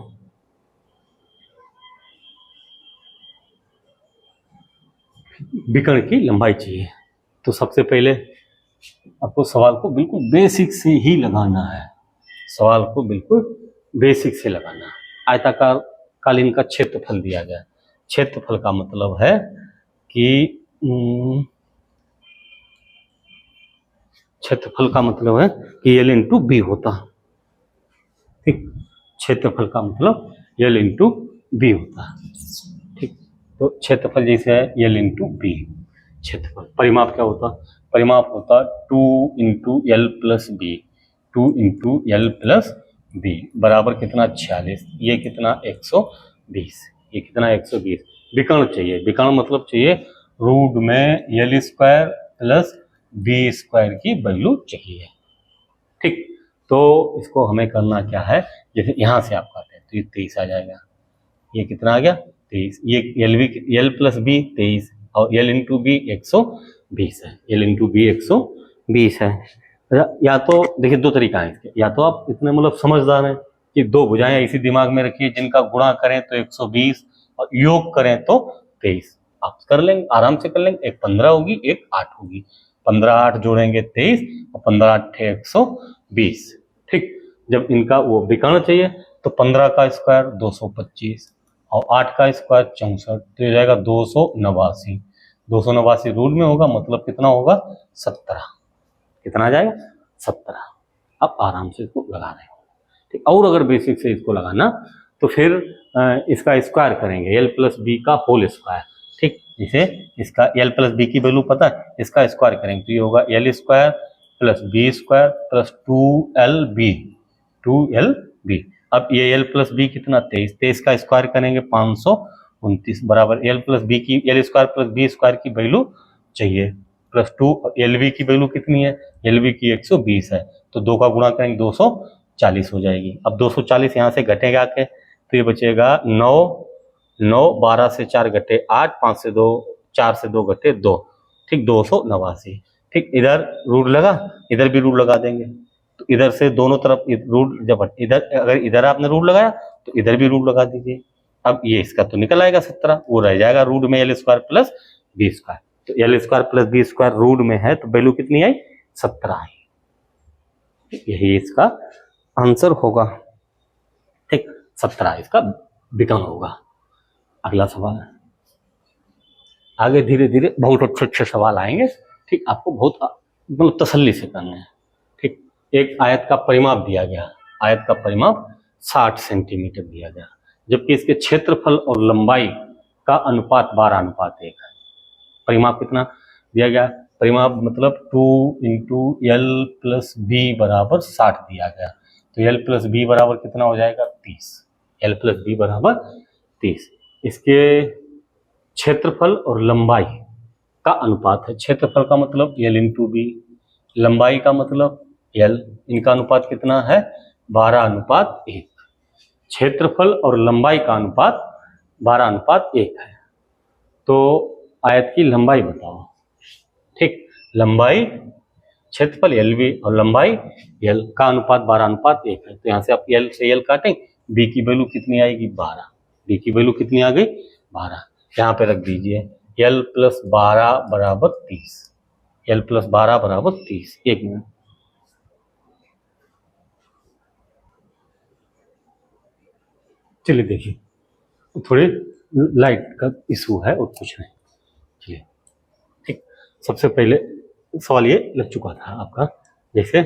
विकर्ण की लंबाई चाहिए तो सबसे पहले आपको सवाल को बिल्कुल बेसिक से ही लगाना है, सवाल को बिल्कुल बेसिक से लगाना है। आयताकार कालीन का क्षेत्रफल दिया गया, क्षेत्रफल का मतलब है कि क्षेत्रफल का मतलब है कि L इंटू बी होता। ठीक, क्षेत्रफल का मतलब L इंटू बी होता। ठीक, तो क्षेत्रफल जैसे है L इंटू बी क्षेत्रफल। परिमाप क्या होता, परिमाप होता 2 into L plus B, 2 into L plus B बराबर कितना 46, ये कितना 120, ये कितना 120। विकर्ण चाहिए, विकर्ण मतलब चाहिए रूट में L square plus B square की वैल्यू चाहिए। ठीक, तो इसको हमें करना क्या है, जैसे यहाँ से आप काटे तो ये 23 आ जाएगा, ये कितना आ गया 23, ये एल प्लस बी 23 और एल इंटू बी 120 है, एल इंटू बी 120 है। या तो देखिए दो तरीका है इसके, या तो आप इतने मतलब समझदार हैं कि दो भुजाएं ऐसी दिमाग में रखिए जिनका गुणा करें तो 120 और योग करें तो 23, आप कर लेंगे, आराम से कर लेंगे। एक 15 होगी, एक 8 होगी, 15 8 जोड़ेंगे 23 और 15 8 120। ठीक, जब इनका वो विकर्ण चाहिए तो 15 का स्क्वायर 225 और 8 का स्क्वायर 64, तो ये जाएगा 289, 289 रूट में होगा, मतलब कितना होगा 17, कितना आ जाएगा 17। अब आराम से इसको लगा रहे हो। ठीक, और अगर बेसिक से इसको लगाना तो फिर इसका स्क्वायर करेंगे, एल प्लस बी का होल स्क्वायर। ठीक, जैसे इसका एल प्लस बी की वैल्यू पता है, इसका स्क्वायर करेंगे तो ये होगा L square plus B square plus 2LB। अब ये एल प्लस बी कितना 23, 23 का स्क्वायर करेंगे 529 बराबर एल प्लस बी की, L square plus B square की वैल्यू चाहिए प्लस 2 LB की वैल्यू कितनी है, LB की 120 है, तो 2 का गुणा करेंगे 240 हो जाएगी। अब 240 यहाँ से घटेगा के तो ये बचेगा 9, 9 12 से 4 घटे 8, 5 से 2, 4 से 2 घटे 2। ठीक, 289। ठीक, इधर रूट लगा, इधर भी रूट लगा देंगे, तो इधर से दोनों तरफ रूट, जब इधर अगर इधर आपने रूट लगाया तो इधर भी रूट लगा दीजिए। अब ये इसका तो निकल आएगा 17, वो रह जाएगा रूट में L square plus B square, तो l square plus B square root में है तो वैल्यू कितनी आई 17 आई, यही इसका आंसर होगा। ठीक, 17 इसका विकर्ण होगा। अगला सवाल, आगे धीरे धीरे बहुत अच्छे अच्छे सवाल आएंगे। ठीक, आपको बहुत मतलब तसल्ली से करना है। ठीक, एक आयत का परिमाप दिया गया, आयत का परिमाप 60 सेंटीमीटर दिया गया, जबकि इसके क्षेत्रफल और लंबाई का अनुपात 12:1 है। परिमाप कितना दिया गया, परिमाप मतलब 2 इंटू एल प्लस बी बराबर 60 दिया गया, तो एल प्लस बी बराबर कितना हो जाएगा 30, एल प्लस बी बराबर 30। इसके क्षेत्रफल और लंबाई का अनुपात है, क्षेत्रफल का मतलब एल इंटू बी, लंबाई का मतलब एल, इनका अनुपात कितना है 12:1। क्षेत्रफल और लंबाई का अनुपात 12:1 है, तो आयत की लंबाई बताओ। ठीक, लंबाई क्षेत्रफल एल बी और लंबाई एल का अनुपात 12:1 है, तो यहाँ से आप एल से एल काटें, बी की वैल्यू कितनी आएगी 12, बी की वैल्यू कितनी आ गई 12, यहाँ पे रख दीजिए एल प्लस 12 बराबर 30, एल प्लस 12 बराबर 30। एक मिनट, चलिए देखिए थोड़ी लाइट का इशू है और कुछ नहीं। चलिए, ठीक, सबसे पहले सवाल ये लग चुका था आपका, जैसे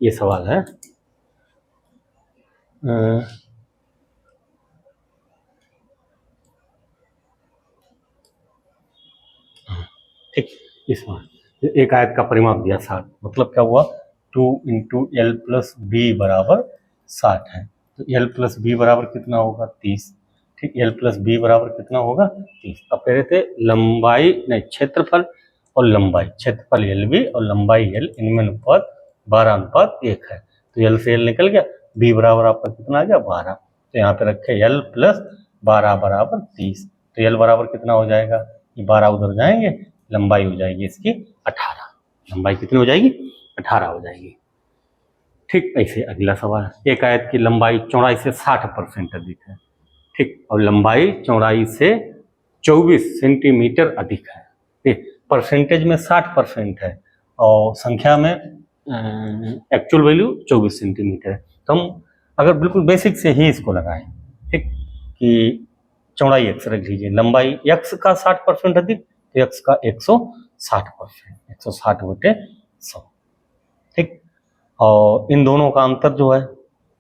ये सवाल है ठीक, इस सवाल एक आयत का परिमाप दिया 60, मतलब क्या हुआ 2 इंटू एल प्लस बी बराबर 60 है, तो एल प्लस बी बराबर कितना होगा 30। ठीक, एल प्लस बी बराबर कितना होगा 30। अब कह रहे थे लंबाई नहीं, क्षेत्रफल और लंबाई, क्षेत्रफल एल बी और लंबाई एल, इनमें अनुपात 12:1 है, तो एल से एल निकल गया, बी बराबर आपका कितना आ गया 12। तो यहाँ पे रखे l प्लस 12 बराबर 30। तो l बराबर कितना हो जाएगा, ये 12 उधर जाएंगे, लंबाई हो जाएगी इसकी 18। लंबाई कितनी हो जाएगी, 18 हो जाएगी। ठीक, ऐसे अगला सवाल, एक आयत की लंबाई चौड़ाई से 60% अधिक है, ठीक, और लंबाई चौड़ाई से 24 सेंटीमीटर अधिक है। ठीक, परसेंटेज में 60% है और संख्या में एक्चुअल वैल्यू 24 सेंटीमीटर है। तो हम अगर बिल्कुल बेसिक से ही इसको लगाएं, ठीक, कि चौड़ाई x रख लीजिए, लंबाई x का 60% अधिक, तो x का 160%, 160/100। ठीक, और इन दोनों का अंतर जो है,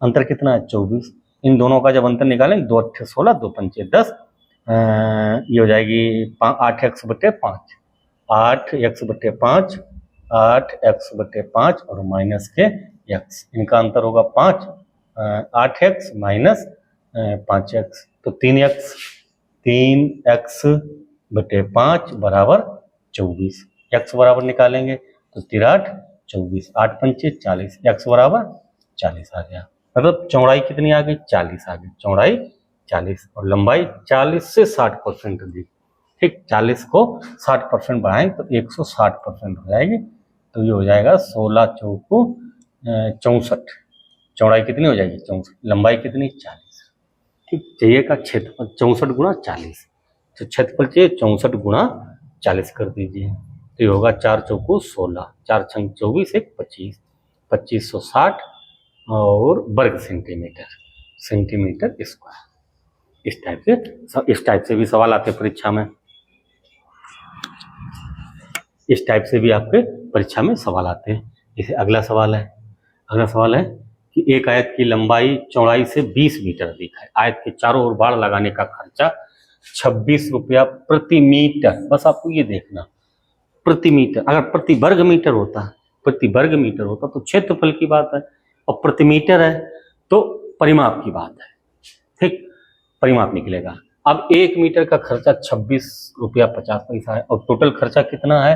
अंतर कितना है 24। इन दोनों का जब अंतर निकालेंगे 2 8 16, 2 5 10, ये हो जाएगी 8x/5, 8x/5, 8x/5 और माइनस के x, इनका अंतर होगा 5, 8x माइनस 5x, तो 3x, 3x/5 बराबर 24। x बराबर निकालेंगे तो 3 24, 8 पंचे 40, x बराबर 40 आ गया। मतलब चौड़ाई कितनी आ गई, 40 आ गई, चौड़ाई 40 और लंबाई 40 से 60% अधिक। ठीक, 40 को 60% बढ़ाएं तो 160% हो जाएगी। तो ये हो जाएगा 16 चौको 64, चौड़ाई कितनी हो जाएगी 64, लंबाई कितनी 40। ठीक, चाहिए का क्षेत्रफल 64 गुणा 40, तो क्षेत्रफल चाहिए 64 गुणा 40 कर दीजिए, तो ये होगा 4 चौको 16, 4 छंग 24, 1 25, 2560 और वर्ग सेंटीमीटर, सेंटीमीटर स्क्वायर। इस टाइप से भी सवाल आते परीक्षा में, इस टाइप से भी आपके परीक्षा में सवाल आते हैं। जैसे अगला सवाल है, अगला सवाल है कि एक आयत की लंबाई चौड़ाई से 20 मीटर अधिक है, आयत के चारों ओर बाड़ लगाने का खर्चा 26 रुपया प्रति मीटर। बस आपको ये देखना, प्रति मीटर, अगर प्रति वर्ग मीटर होता, प्रति वर्ग मीटर होता तो क्षेत्रफल की बात है, और प्रति मीटर है तो परिमाप की बात है। ठीक, परिमाप निकलेगा। अब 1 मीटर का खर्चा 26 रुपया 50 पैसा है और टोटल खर्चा कितना है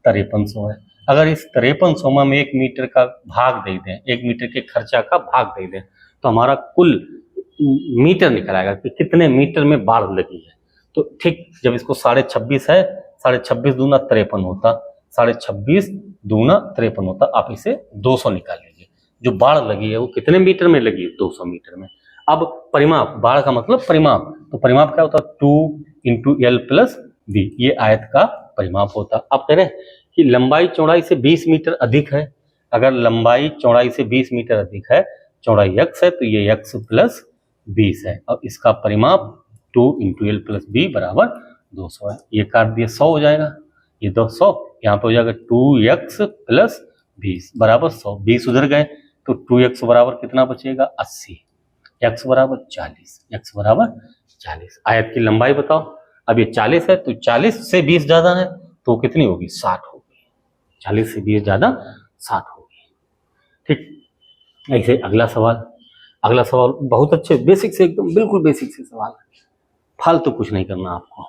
5300 है। अगर इस 5300 में हम 1 मीटर का भाग दे दें, 1 मीटर के खर्चा का भाग दे दें, तो हमारा कुल मीटर निकल आएगा कि कितने मीटर में बाढ़ लगी है। तो ठीक, जब इसको 26.5 है, 26.5 दूना 53 होता, 26.5 दूना 53 होता, आप इसे 200 निकाल लीजिए। जो बाढ़ लगी है वो कितने मीटर में लगी है, 200 मीटर में। अब परिमाप, बाढ़ का मतलब परिमाप, तो परिमाप क्या होता है 2 × L + B, ये आयत का परिमाप होता। अब कह रहे हैं कि लंबाई चौड़ाई से 20 मीटर अधिक है, अगर लंबाई चौड़ाई से 20 मीटर अधिक है, चौड़ाई x है तो ये x + 20 है, और इसका परिमाप 2 × L + B बराबर 200 है। ये काट दिए 100 हो जाएगा, ये 200, यहाँ पे हो जाएगा 2x + 20 बराबर 100, 20 उधर गए तो 2x बराबर कितना बचेगा 80, x बराबर 40, x बराबर 40। आयत की लंबाई बताओ, अब ये 40 है तो 40 से 20 ज्यादा है तो कितनी होगी 60 होगी, 40 से 20 ज्यादा 60 होगी। ठीक, ऐसे अगला सवाल, अगला सवाल बहुत अच्छे बेसिक से, एकदम बिल्कुल बेसिक से सवाल है, फालतू कुछ नहीं करना आपको।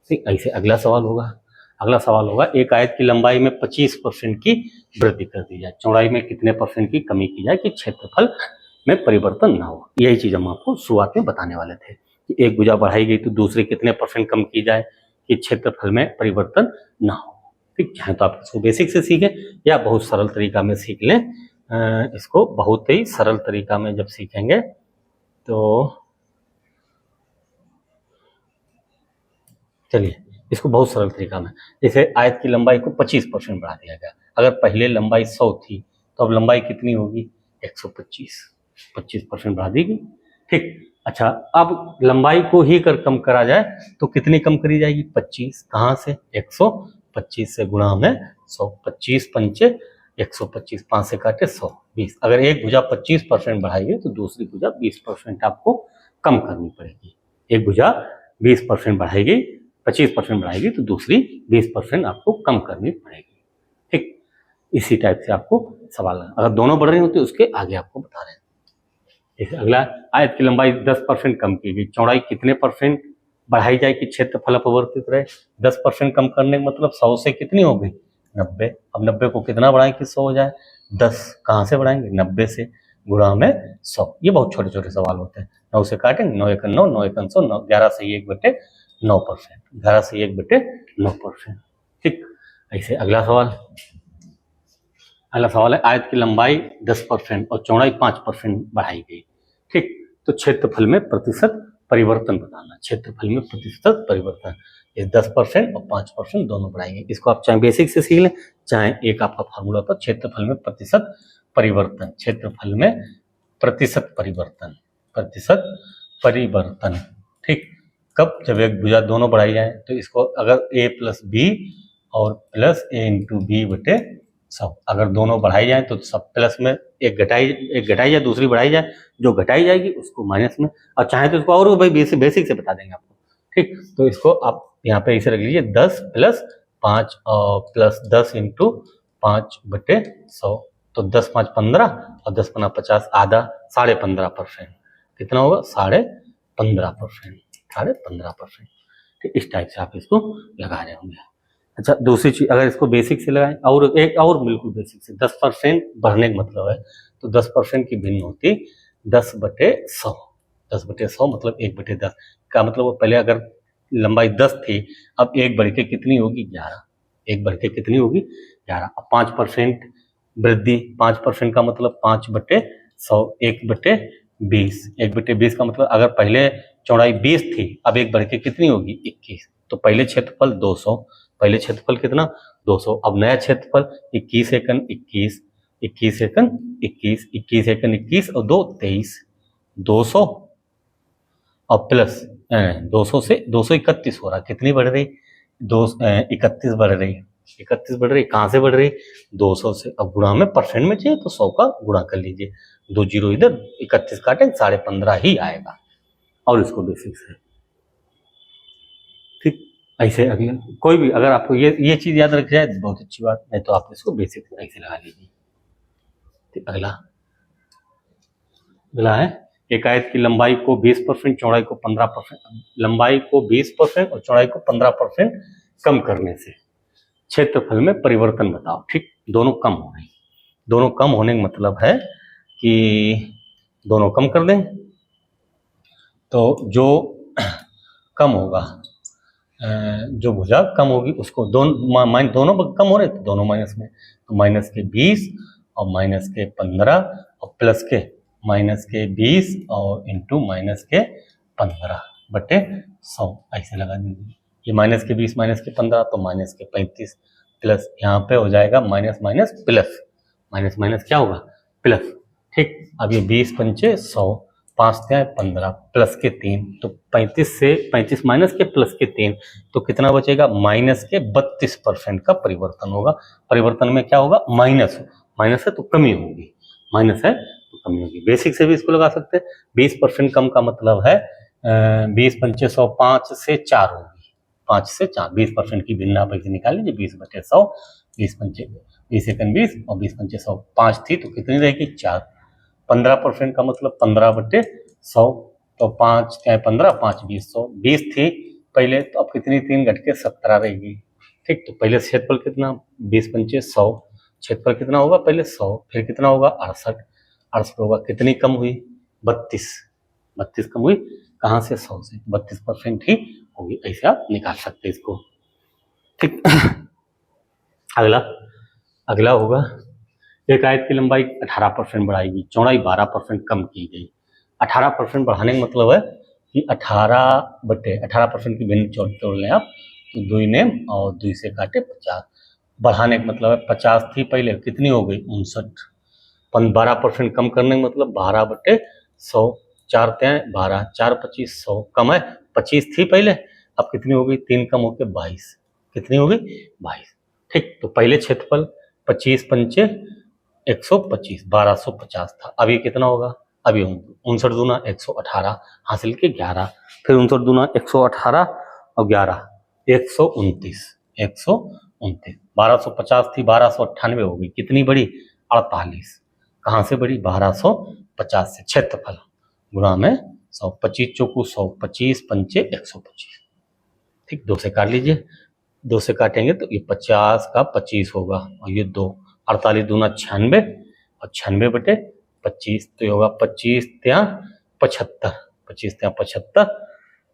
ठीक, ऐसे अगला सवाल होगा, अगला सवाल होगा एक आयत की लंबाई में 25% की वृद्धि कर दी जाए, चौड़ाई में कितने % की कमी की जाए कि क्षेत्रफल में परिवर्तन ना हो। यही चीज हम आपको शुरुआत में बताने वाले थे कि एक भुजा बढ़ाई गई तो दूसरी कितने % कम की जाए कि क्षेत्रफल में परिवर्तन ना हो। ठीक, चाहे तो आप इसको बेसिक से सीखें या बहुत सरल तरीका में सीख लें। इसको बहुत ही सरल तरीका में जब सीखेंगे तो चलिए इसको बहुत सरल तरीका में, जैसे आयत की लंबाई को 25% बढ़ा दिया गया, अगर पहले लंबाई 100 थी तो अब लंबाई कितनी होगी 125, 25% बढ़ा दी गई। ठीक, अच्छा अब लंबाई को ही कर कम करा जाए तो कितनी कम करी जाएगी 25, कहाँ से 125 से गुणा में 100, 25 पंचे 125, 5 से काटे 100, 20। अगर एक भुजा 25% बढ़ाएगी तो दूसरी भुजा 20% आपको कम करनी पड़ेगी। एक भुजा 20% बढ़ाएगी, 25% बढ़ाएगी तो दूसरी 20% आपको कम करनी पड़ेगी। ठीक, इसी टाइप से आपको सवाल है, अगर दोनों बढ़ रही होती तो उसके आगे आपको बता रहे हैं। जैसे अगला, आयत की लंबाई 10% कम की गई, चौड़ाई कितने % बढ़ाई जाए कि क्षेत्रफल अपवर्तित रहे। 10% कम करने का मतलब 100 से कितनी हो गई 90। अब 90 को कितना बढ़ाएं कि 100 हो जाए, 10 कहाँ से बढ़ाएंगे 90 से, गुणा में 100। ये बहुत छोटे छोटे सवाल होते हैं। 9 से काटेंगे, 9 1 9, 9 1 100, 11 से 1/9%, 11 से 1/9%। ठीक, ऐसे अगला सवाल है आयत की लंबाई 10% और चौड़ाई 5% बढ़ाई गई। ठीक, तो क्षेत्रफल में प्रतिशत परिवर्तन बताना। क्षेत्रफल में प्रतिशत परिवर्तन, ये 10% और 5% दोनों बढ़ाएंगे। इसको आप चाहे बेसिक से सीख लें, चाहे एक आपका फार्मूला था क्षेत्रफल में प्रतिशत परिवर्तन। क्षेत्रफल में प्रतिशत परिवर्तन, प्रतिशत परिवर्तन। ठीक, कब? जब एक भुजा दोनों बढ़ाई जाए। तो इसको अगर a प्लस बी और प्लस a इंटू बी बटे 100, अगर दोनों बढ़ाई जाए तो सब प्लस में एक घटाई जाए, दूसरी बढ़ाई जाए, जो घटाई जाएगी उसको माइनस में। और चाहे तो इसको और भाई बेसिक से बता देंगे आपको। ठीक, तो इसको आप यहाँ पे इसे रख लीजिए 10 प्लस 5 और प्लस 10 इंटू 5 बटे 100। तो 10 5 15 और 10 5 50, आधा 15.5%। कितना होगा? 15.5%, 15.5%। ठीक, इस टाइप से आप इसको लगा रहे होंगे। अच्छा, दूसरी चीज अगर इसको बेसिक से लगाएं, और एक और बिल्कुल बेसिक से, 10% बढ़ने का मतलब है, तो 10% की भिन्न होती 10/100। 10/100 मतलब 1/10 का मतलब, वो पहले अगर लंबाई 10 थी, अब 1 बढ़ के कितनी होगी? 11। 1 बढ़ के कितनी होगी? 11। अब 5% वृद्धि, 5% का मतलब 5/100, 1/20। 1/20 का मतलब अगर पहले चौड़ाई 20 थी, अब 1 बढ़ के कितनी होगी? 21। तो पहले क्षेत्रफल 200, पहले क्षेत्रफल कितना? 200। अब नया क्षेत्रफल 21 एकन 21, 21 एकन 21, 21 एकन 21 और 2 23, 200 और प्लस 200 से 231 हो रहा। कितनी बढ़ रही? 31 बढ़ रही। 31 बढ़ रही, कहाँ से बढ़ रही? 200 से। अब गुणा में परसेंट में चाहिए तो 100 का गुणा कर लीजिए, 2 जीरो इधर, 31 काटें 15.5 ही आएगा। और इसको बेसिक से। ठीक, ऐसे अगले कोई भी अगर आपको ये चीज याद रख जाए तो बहुत अच्छी बात, नहीं तो आप इसको बेसिक ऐसे लगा लीजिए। ठीक, अगला है एक आयत की लंबाई को 20%, चौड़ाई को 15%, लंबाई को 20% और चौड़ाई को 15% कम करने से क्षेत्रफल में परिवर्तन बताओ। ठीक, दोनों कम हो रही, दोनों कम होने का मतलब है कि दोनों कम कर दें तो जो कम होगा, जो भुजा कम होगी उसको दोनों कम हो रहे तो दोनों माइनस में, तो माइनस के 20 और माइनस के 15 और प्लस के माइनस के 20 और इंटू माइनस के 15 बटे 100 ऐसे लगा दीजिए। ये माइनस के 20 माइनस के 15 तो माइनस के 35 प्लस यहाँ पे हो जाएगा minus minus plus, minus minus क्या होगा? प्लस। ठीक, अब ये 20 पंचे 100, 5 15 प्लस के 3, तो 35 से 35 माइनस के प्लस के 3, तो कितना बचेगा? माइनस के 32% का परिवर्तन होगा। परिवर्तन में क्या होगा? माइनस, माइनस है तो कमी होगी, माइनस है तो कमी होगी। बेसिक से भी इसको लगा सकते हैं। 20% कम का मतलब है 20 पंचे 100, 5 से 4 होगी, 5 से 4, 20% की भिन्न आप ऐसे निकाल लीजिए, 20/100, 20 पंचे 20 एकन 20 और 20 पंचे 100, 5 थी तो कितनी रहेगी? 4। 15% का मतलब 15/100, तो 5 क्या 15, 5 20, 100, 20 थी पहले, तो अब कितनी 3 घट के 17 रहेगी। ठीक, तो पहले क्षेत्रफल कितना? 20 पंचे 100, क्षेत्रफल कितना होगा? पहले 100, फिर कितना होगा? 68, 68 होगा। कितनी कम हुई? 32, 32 कम हुई। कहाँ से? 100 से। 32% ही होगी, ऐसे आप निकाल सकते हैं इसको। ठीक, अगला होगा एक आयत की लंबाई 18% बढ़ाएगी, चौड़ाई 12% कम की गई। 18% बढ़ाने का मतलब है कि 18% की भिन्न जोड़ लें आप, तो 2 नेम और 2 से काटे 50। बढ़ाने का मतलब है 50 थी पहले, कितनी हो गई? 59। 12% कम करने का मतलब 12/100, 4 12, 4 25 100, कम है 25 थी पहले, अब कितनी हो गई? 3 कम होकर 22। कितनी हो गई? 22। ठीक, तो पहले क्षेत्रफल 25 पंचे 125, 1250 था। अब ये कितना होगा? अभी 59 दूना 118 हासिल के 11, फिर 59 दूना 118 और 11 129, 129। 1250 थी, 1298 होगी। कितनी बड़ी? 48। कहाँ से बड़ी? 1250 से। क्षेत्रफल गुणा में 100, 25 चौकू 100, 25 पंचे 125। ठीक, 2 से काट लीजिए, 2 से काटेंगे तो ये 50 का 25 होगा और ये 2, 48 दूना 96 और 96 बटे 25, तो ये होगा 25 त्या 75, 25 त्या 75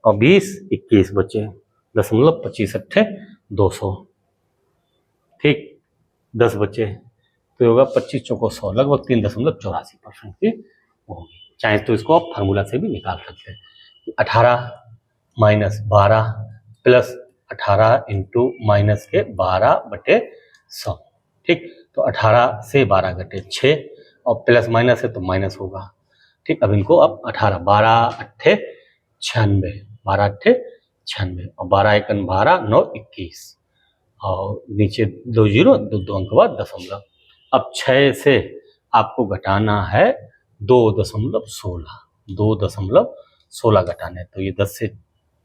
और 20 21 बचे, 0.25 अट्ठे 200, ठीक 10 बचे, तो होगा 25 चौको 100, लगभग 3.84% की होगी। चाहे तो इसको आप फार्मूला से भी निकाल सकते हैं। 18 माइनस 12 प्लस 18 इंटू माइनस के 12/100, ठीक। तो 18 से 12 घटे 6 और प्लस माइनस है तो माइनस होगा, ठीक। अब इनको अब 18 12 अट्ठे 96, 12 अट्ठे 96 और 12 एकन 12 9 21 और नीचे 2 जीरो 2 अंक बाद दशमलव। अब 6 से आपको घटाना है 2.16, 2.16 घटाने, तो ये 10 से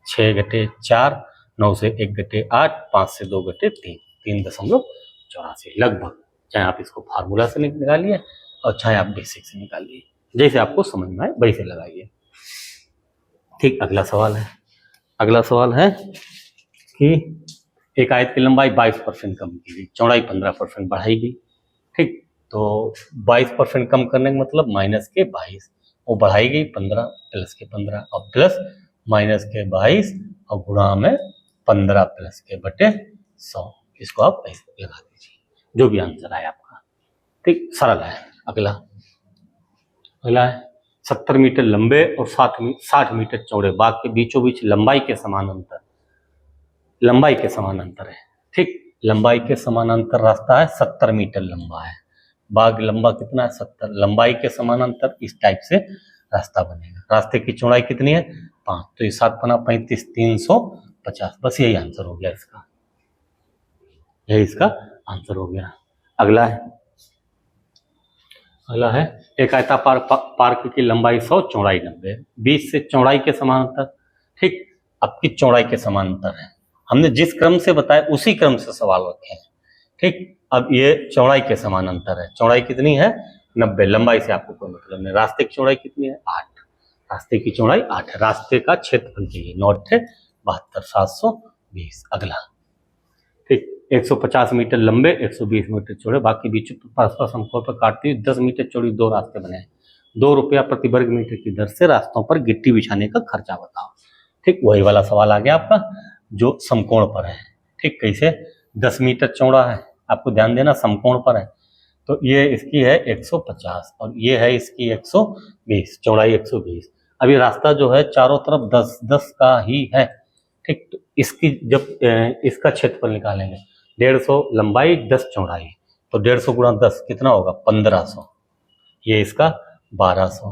6 घटे 4, 9 से 1 घटे 8, 5 से 2 घटे 3, 3.84 लगभग। चाहे आप इसको फार्मूला से निकालिए और चाहे आप बेसिक से निकालिए, जैसे आपको समझ में आए वैसे लगाइए, ठीक। अगला सवाल है कि एक आयत की लंबाई 22% कम की गई, चौड़ाई 15% बढ़ाई गई, ठीक। तो 22% कम करने का मतलब माइनस के 22 और बढ़ाई गई 15 प्लस के 15 और प्लस माइनस के 22 और गुणा में 15 प्लस के बटे 100। इसको आप ऐसे लगा दीजिए, जो भी आंसर आए आपका, ठीक। सरल है। अगला है 70 मीटर लंबे और 60 मीटर चौड़े बाग के बीचों बीच लंबाई के समान अंतर है, ठीक। लंबाई के समानांतर रास्ता है, 70 मीटर लंबा है, बाग लंबा कितना है 70, लंबाई के समानांतर इस टाइप से रास्ता बनेगा। रास्ते की चौड़ाई कितनी है 5, तो ये 7 पना 35 350, बस यही आंसर हो गया इसका, यही इसका आंसर हो गया। अगला है एक आयताकार पार्क की लंबाई 100 चौड़ाई 90, बीच से चौड़ाई के समानांतर, ठीक। अब की चौड़ाई के समानांतर है, हमने जिस क्रम से बताया उसी क्रम से सवाल रखे हैं, ठीक। अब ये चौड़ाई के समानांतर है, चौड़ाई कितनी है 90, लंबाई से आपको कोई मतलब नहीं। रास्ते की चौड़ाई कितनी है 8, रास्ते की चौड़ाई 8 है, रास्ते का क्षेत्रफल चाहिए 9 × 72 720। अगला, ठीक। 150 मीटर लंबे 120 मीटर चौड़े बाकी बीच परस्पर समकोण पर काटती हुई 10 मीटर चौड़ी 2 रास्ते बने हैं, 2 रुपया प्रति वर्ग मीटर की दर से रास्तों पर गिट्टी बिछाने का खर्चा बताओ, ठीक। वही वाला सवाल आ गया आपका जो समकोण पर है, ठीक। कैसे 10 मीटर चौड़ा है, आपको ध्यान देना समकोण पर है, तो ये इसकी है 150 और ये है इसकी 120, चौड़ाई 120। अभी रास्ता जो है चारों तरफ 10 का ही है, ठीक। तो इसकी जब इसका क्षेत्रफल निकालेंगे 150 लंबाई 10 चौड़ाई, तो 150 गुणा 10 कितना होगा 1500, ये इसका 1200,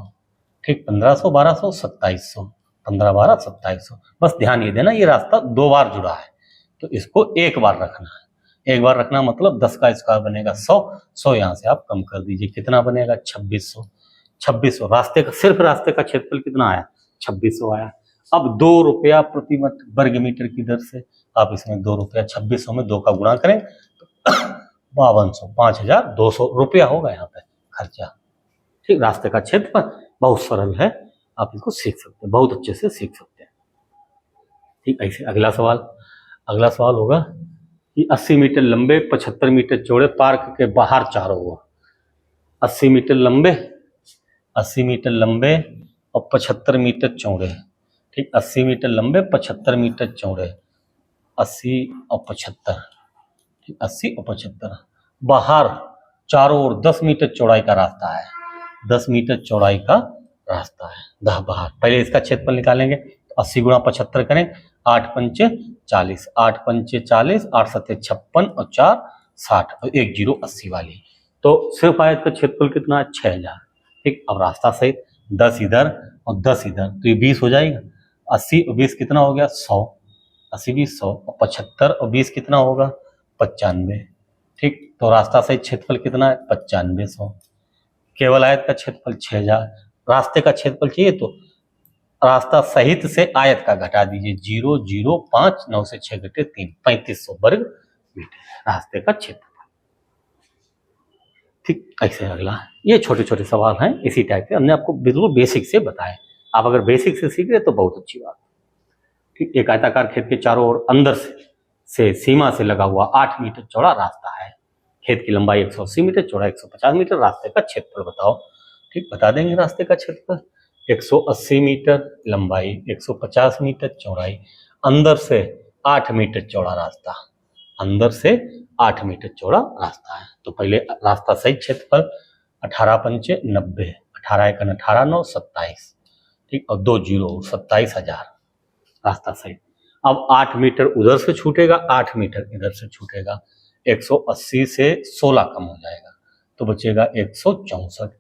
ठीक। 1500 1200 2700, 15 12 2700। बस ध्यान ये देना ये रास्ता 2 बार जुड़ा है, तो इसको एक बार रखना है, एक बार रखना मतलब 10 का स्क्वायर बनेगा 100 यहाँ से आप कम कर दीजिए, कितना बनेगा 2600। रास्ते का सिर्फ रास्ते का क्षेत्रफल कितना आया 2600 आया। अब 2 रुपया प्रति वर्ग मीटर की दर से आप इसमें 2 रुपया 2600 में 2 का गुणा करें तो 5200 5200 रुपया होगा यहाँ पे खर्चा, ठीक। रास्ते का क्षेत्रफल बहुत सरल है, आप इसको सीख सकते हैं, बहुत अच्छे से सीख सकते हैं, ठीक। ऐसे अगला सवाल होगा कि 80 मीटर लंबे 75 मीटर चौड़े पार्क के बाहर चारों ओर 80 मीटर लंबे और 75 मीटर चौड़े, ठीक। 80 मीटर लंबे 75 मीटर चौड़े, 80 और 75, ठीक। 80 और 75 बाहर चारों ओर 10 मीटर चौड़ाई का रास्ता है, 10 मीटर चौड़ाई का रास्ता है बाहर। पहले इसका क्षेत्रफल निकालेंगे, तो 80 गुणा 75 करें, 8 पंचे 40, 8 पंचे 40, 8 सत्ते 56 और 4 60 और 1 जीरो 80 वाली, तो सिर्फ आयत का क्षेत्रफल कितना है 6000, ठीक। अब रास्ता सहित 10 इधर और 10 इधर, तो ये 20 हो जाएगा। 80 और 20 कितना हो गया 100, 80 20 100 और 75 और 20 कितना होगा 95, ठीक। तो रास्ता सहित क्षेत्रफल कितना है 9500। केवल आयत का क्षेत्रफल 6000, रास्ते का क्षेत्रफल चाहिए तो रास्ता सहित से आयत का घटा दीजिए, 0 0 5 9 से 6 घटे 3 3500 वर्ग मीटर रास्ते का क्षेत्रफल, ठीक। ऐसे अगला, ये छोटे छोटे सवाल हैं इसी टाइप के, हमने आपको बिल्कुल बेसिक से बताए, आप अगर बेसिक से सीख रहे तो बहुत अच्छी बात, ठीक। एक आयताकार खेत के चारों ओर अंदर से सीमा से लगा हुआ 8 मीटर चौड़ा रास्ता है, खेत की लंबाई 180 मीटर, चौड़ा 150 मीटर, रास्ते का क्षेत्रफल बताओ, ठीक, बता देंगे रास्ते का क्षेत्रफल। 180 मीटर लंबाई, 150 मीटर चौड़ाई, अंदर से 8 मीटर चौड़ा रास्ता, अंदर से 8 मीटर चौड़ा रास्ता है। तो पहले रास्ता सही क्षेत्रफल 18 पंचे 90, 18 एकन 18 9 27, ठीक, और 2 जीरो 27,000 रास्ता सही। अब 8 मीटर उधर से छूटेगा, 8 मीटर इधर से छूटेगा, 180 से 16 कम हो जाएगा तो बचेगा 164।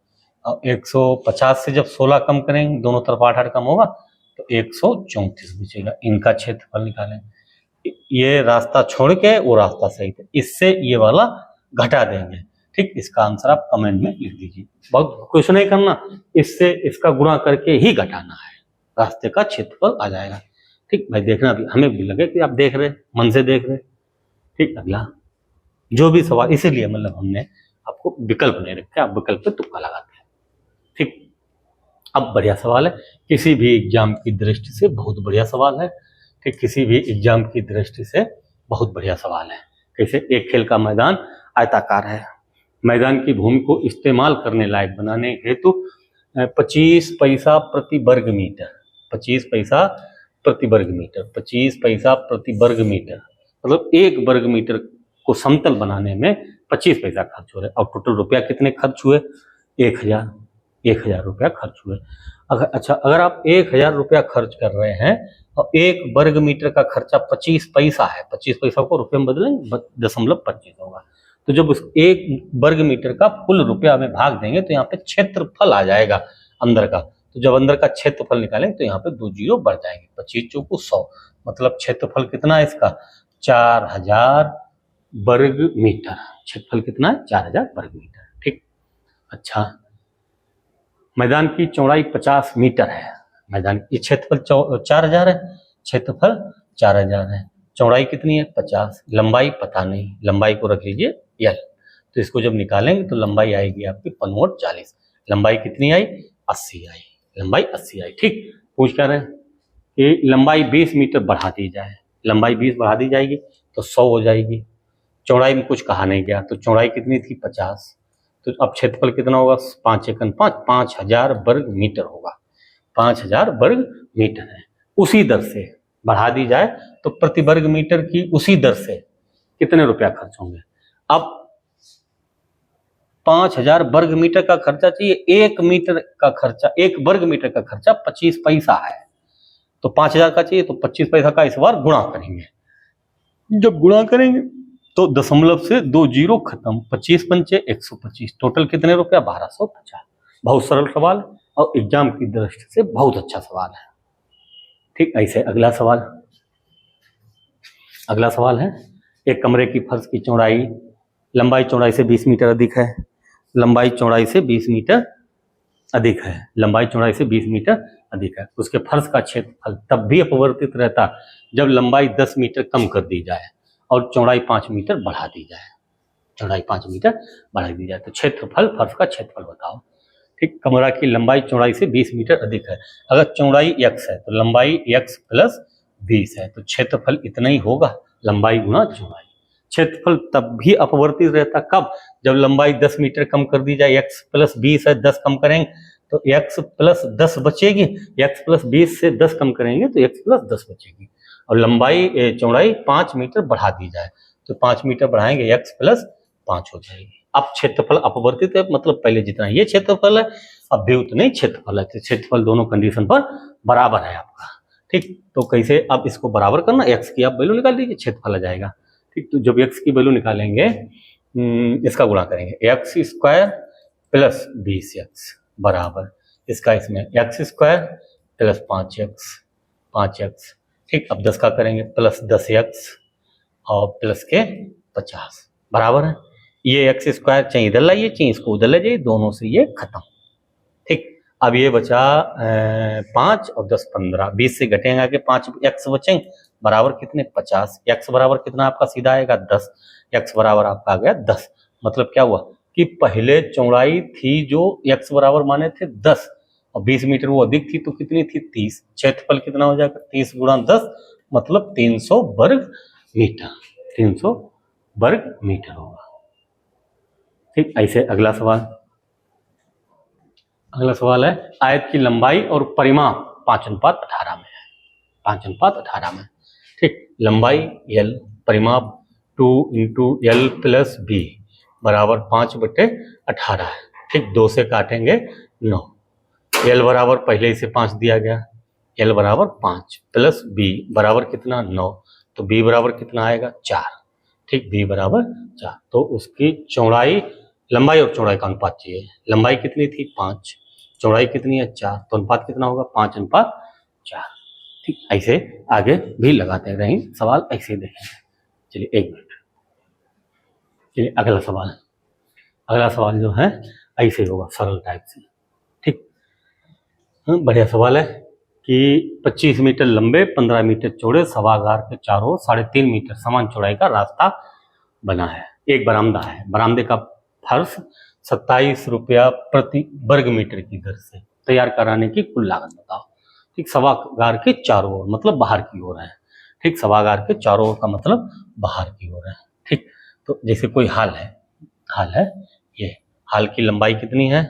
अब 150 से जब 16 कम करेंगे, दोनों तरफ 8 कम होगा तो 134 बचेगा। इनका क्षेत्रफल निकालें। ये रास्ता छोड़ के वो रास्ता सही था, इससे ये वाला घटा देंगे। ठीक, इसका आंसर आप कमेंट में लिख दीजिए। बहुत कुछ नहीं करना, इससे इसका गुणा करके ही घटाना है, रास्ते का क्षेत्रफल आ जाएगा। ठीक भाई, देखना भी हमें भी लगे कि आप देख रहे, मन से देख रहे। ठीक, अगला जो भी सवाल, इसीलिए मतलब हमने आपको विकल्प नहीं रखे, आप विकल्प पे तुक्का लगाते हैं। ठीक, अब बढ़िया सवाल है, किसी भी एग्जाम की दृष्टि से बहुत बढ़िया सवाल है। ठीक, किसी भी एग्जाम की दृष्टि से बहुत बढ़िया सवाल है। कैसे? एक खेल का मैदान आयताकार है, मैदान की भूमि को इस्तेमाल करने लायक बनाने हेतु 25 पैसा प्रति वर्ग मीटर, 25 पैसा प्रति वर्ग मीटर, 25 पैसा प्रति वर्ग मीटर, मतलब 1 वर्ग मीटर को समतल बनाने में 25 पैसा खर्च हो रहा है। और टोटल रुपया कितने खर्च हुए? 1000 रुपया खर्च हुए। अगर आप 1000 रुपया खर्च कर रहे हैं और 1 वर्ग मीटर का खर्चा 25 पैसा है, 25 पैसा को रुपये में बदलेंगे, 0.25 होगा। तो जब उस 1 वर्ग मीटर का कुल रुपया में भाग देंगे तो यहाँ पे क्षेत्रफल आ जाएगा अंदर का। तो जब अंदर का क्षेत्रफल निकालेंगे तो यहाँ पे 2 जीरो बढ़ जाएंगे, 25 चौको 100, मतलब क्षेत्रफल कितना है इसका? 4000 वर्ग मीटर। क्षेत्रफल कितना है? 4000 वर्ग मीटर। ठीक, अच्छा, मैदान की चौड़ाई 50 मीटर है, मैदान की क्षेत्रफल 4000 है, क्षेत्रफल 4000 है, चौड़ाई कितनी है? 50, लंबाई पता नहीं, लंबाई को रख लीजिए L। तो इसको जब निकालेंगे तो लंबाई आएगी आपकी 5/40, लंबाई कितनी आई? 80 आई, लंबाई 80 आई। ठीक, पूछ क्या रहे कि लंबाई 20 मीटर बढ़ा दी जाए, लंबाई 20 बढ़ा दी जाएगी तो 100 हो जाएगी। चौड़ाई में कुछ कहा नहीं गया, तो चौड़ाई कितनी थी? 50, तो अब क्षेत्रफल कितना होगा? 5 एकन 5, 5000 वर्ग मीटर होगा, 5000 वर्ग मीटर है। उसी दर से बढ़ा दी जाए तो प्रति वर्ग मीटर की उसी दर से कितने रुपया खर्च होंगे? अब 5000 वर्ग मीटर का खर्चा चाहिए, 1 मीटर का खर्चा, 1 वर्ग मीटर का खर्चा 25 पैसा है, तो 5000 का चाहिए तो 25 पैसा का इस बार गुणा करेंगे। जब गुणा करेंगे तो दशमलव से 2 जीरो खत्म, 25 पंचे 125, टोटल कितने रुपया? 1250। बहुत सरल सवाल और एग्जाम की दृष्टि से बहुत अच्छा सवाल है। ठीक, ऐसे अगला सवाल है, एक कमरे की फर्श की चौड़ाई लंबाई चौड़ाई से 20 मीटर अधिक है, लंबाई चौड़ाई से 20 मीटर अधिक है, लंबाई चौड़ाई से 20 मीटर अधिक है। उसके फर्श का क्षेत्रफल तब भी अपवर्तित रहता जब लंबाई 10 मीटर कम कर दी जाए और चौड़ाई 5 मीटर बढ़ा दी जाए, चौड़ाई 5 मीटर बढ़ा दी जाए। तो क्षेत्रफल, फर्श का क्षेत्रफल बताओ। ठीक, कमरा की लंबाई चौड़ाई से 20 मीटर अधिक है, अगर चौड़ाई x है तो लंबाई x प्लस 20 है, तो क्षेत्रफल इतना ही होगा, लंबाई गुणा चौड़ाई। क्षेत्रफल तब भी अपवर्तित रहता कब? जब लंबाई 10 मीटर कम कर दी जाए, x प्लस 20 है, 10 कम करेंगे तो x प्लस 10 बचेगी, x प्लस 20 से 10 कम करेंगे तो x प्लस 10 बचेगी, और लंबाई चौड़ाई 5 मीटर बढ़ा दी जाए तो 5 मीटर बढ़ाएंगे, x प्लस 5 हो जाएगी। अब क्षेत्रफल अपवर्तित है, मतलब पहले जितना ये क्षेत्रफल है अब भी उतना ही क्षेत्रफल है, क्षेत्रफल दोनों कंडीशन पर बराबर है आपका। ठीक, तो कैसे अब इसको बराबर करना? x की आप वैल्यू निकाल दीजिए, क्षेत्रफल आ जाएगा। ठीक, तो जब x की वैल्यू निकालेंगे इसका गुणा करेंगे, x स्क्वायर प्लस 20x बराबर इसका इसमें x स्क्वायर प्लस 5x। ठीक, अब 10 का करेंगे प्लस 10x और प्लस के 50 बराबर है। ये x स्क्वायर चाहिए इधर लाइए, चाहिए इसको उधर ले जाइए, दोनों से ये खत्म। ठीक, अब ये बचा 5 और 10 15, 20 से घटेंगे आगे 5x बचेंगे, बराबर कितने? 50। x बराबर कितना आपका सीधा आएगा? 10। x बराबर आपका आ गया 10। मतलब क्या हुआ कि पहले चौड़ाई थी जो x बराबर माने थे 10 और 20 मीटर वो अधिक थी, तो कितनी थी? 30। क्षेत्रफल कितना हो जाएगा? 30 गुणा 10 मतलब 300 वर्ग मीटर, 300 वर्ग मीटर होगा। ठीक, ऐसे अगला अगला सवाल है आयत की लंबाई और परिमाप 5:18 में है, 5:18 में। ठीक, लंबाई l, परिमाप 2 × l + b बराबर 5/18 है। ठीक, 2 से काटेंगे 9, l बराबर पहले इसे 5 दिया गया, l बराबर 5 प्लस b बराबर कितना 9, तो b बराबर कितना आएगा 4। ठीक, b बराबर 4, तो उसकी चौड़ाई, लंबाई और चौड़ाई का अनुपात चाहिए। लंबाई कितनी थी 5, चौड़ाई कितनी है 4, तो अनुपात कितना होगा 5:4। ठीक, ऐसे आगे भी लगाते रहेंगे सवाल, ऐसे देखेंगे। चलिए 1 मिनट। चलिए अगला सवाल, अगला सवाल जो है ऐसे होगा सरल टाइप से। ठीक, बढ़िया सवाल है कि 25 मीटर लंबे 15 मीटर चौड़े सभागार के चारों ओर 3.5 मीटर समान चौड़ाई का रास्ता बना है। एक बरामदा है, बरामदे का फर्श 27 रुपया प्रति वर्ग मीटर की दर से तैयार कराने की कुल लागत बताओ। ठीक, सभागार के चारों ओर मतलब बाहर की ओर है। ठीक, सभागार के चारों ओर का मतलब बाहर की ओर है। ठीक, तो जैसे कोई हाल है ये, हाल की लंबाई कितनी है,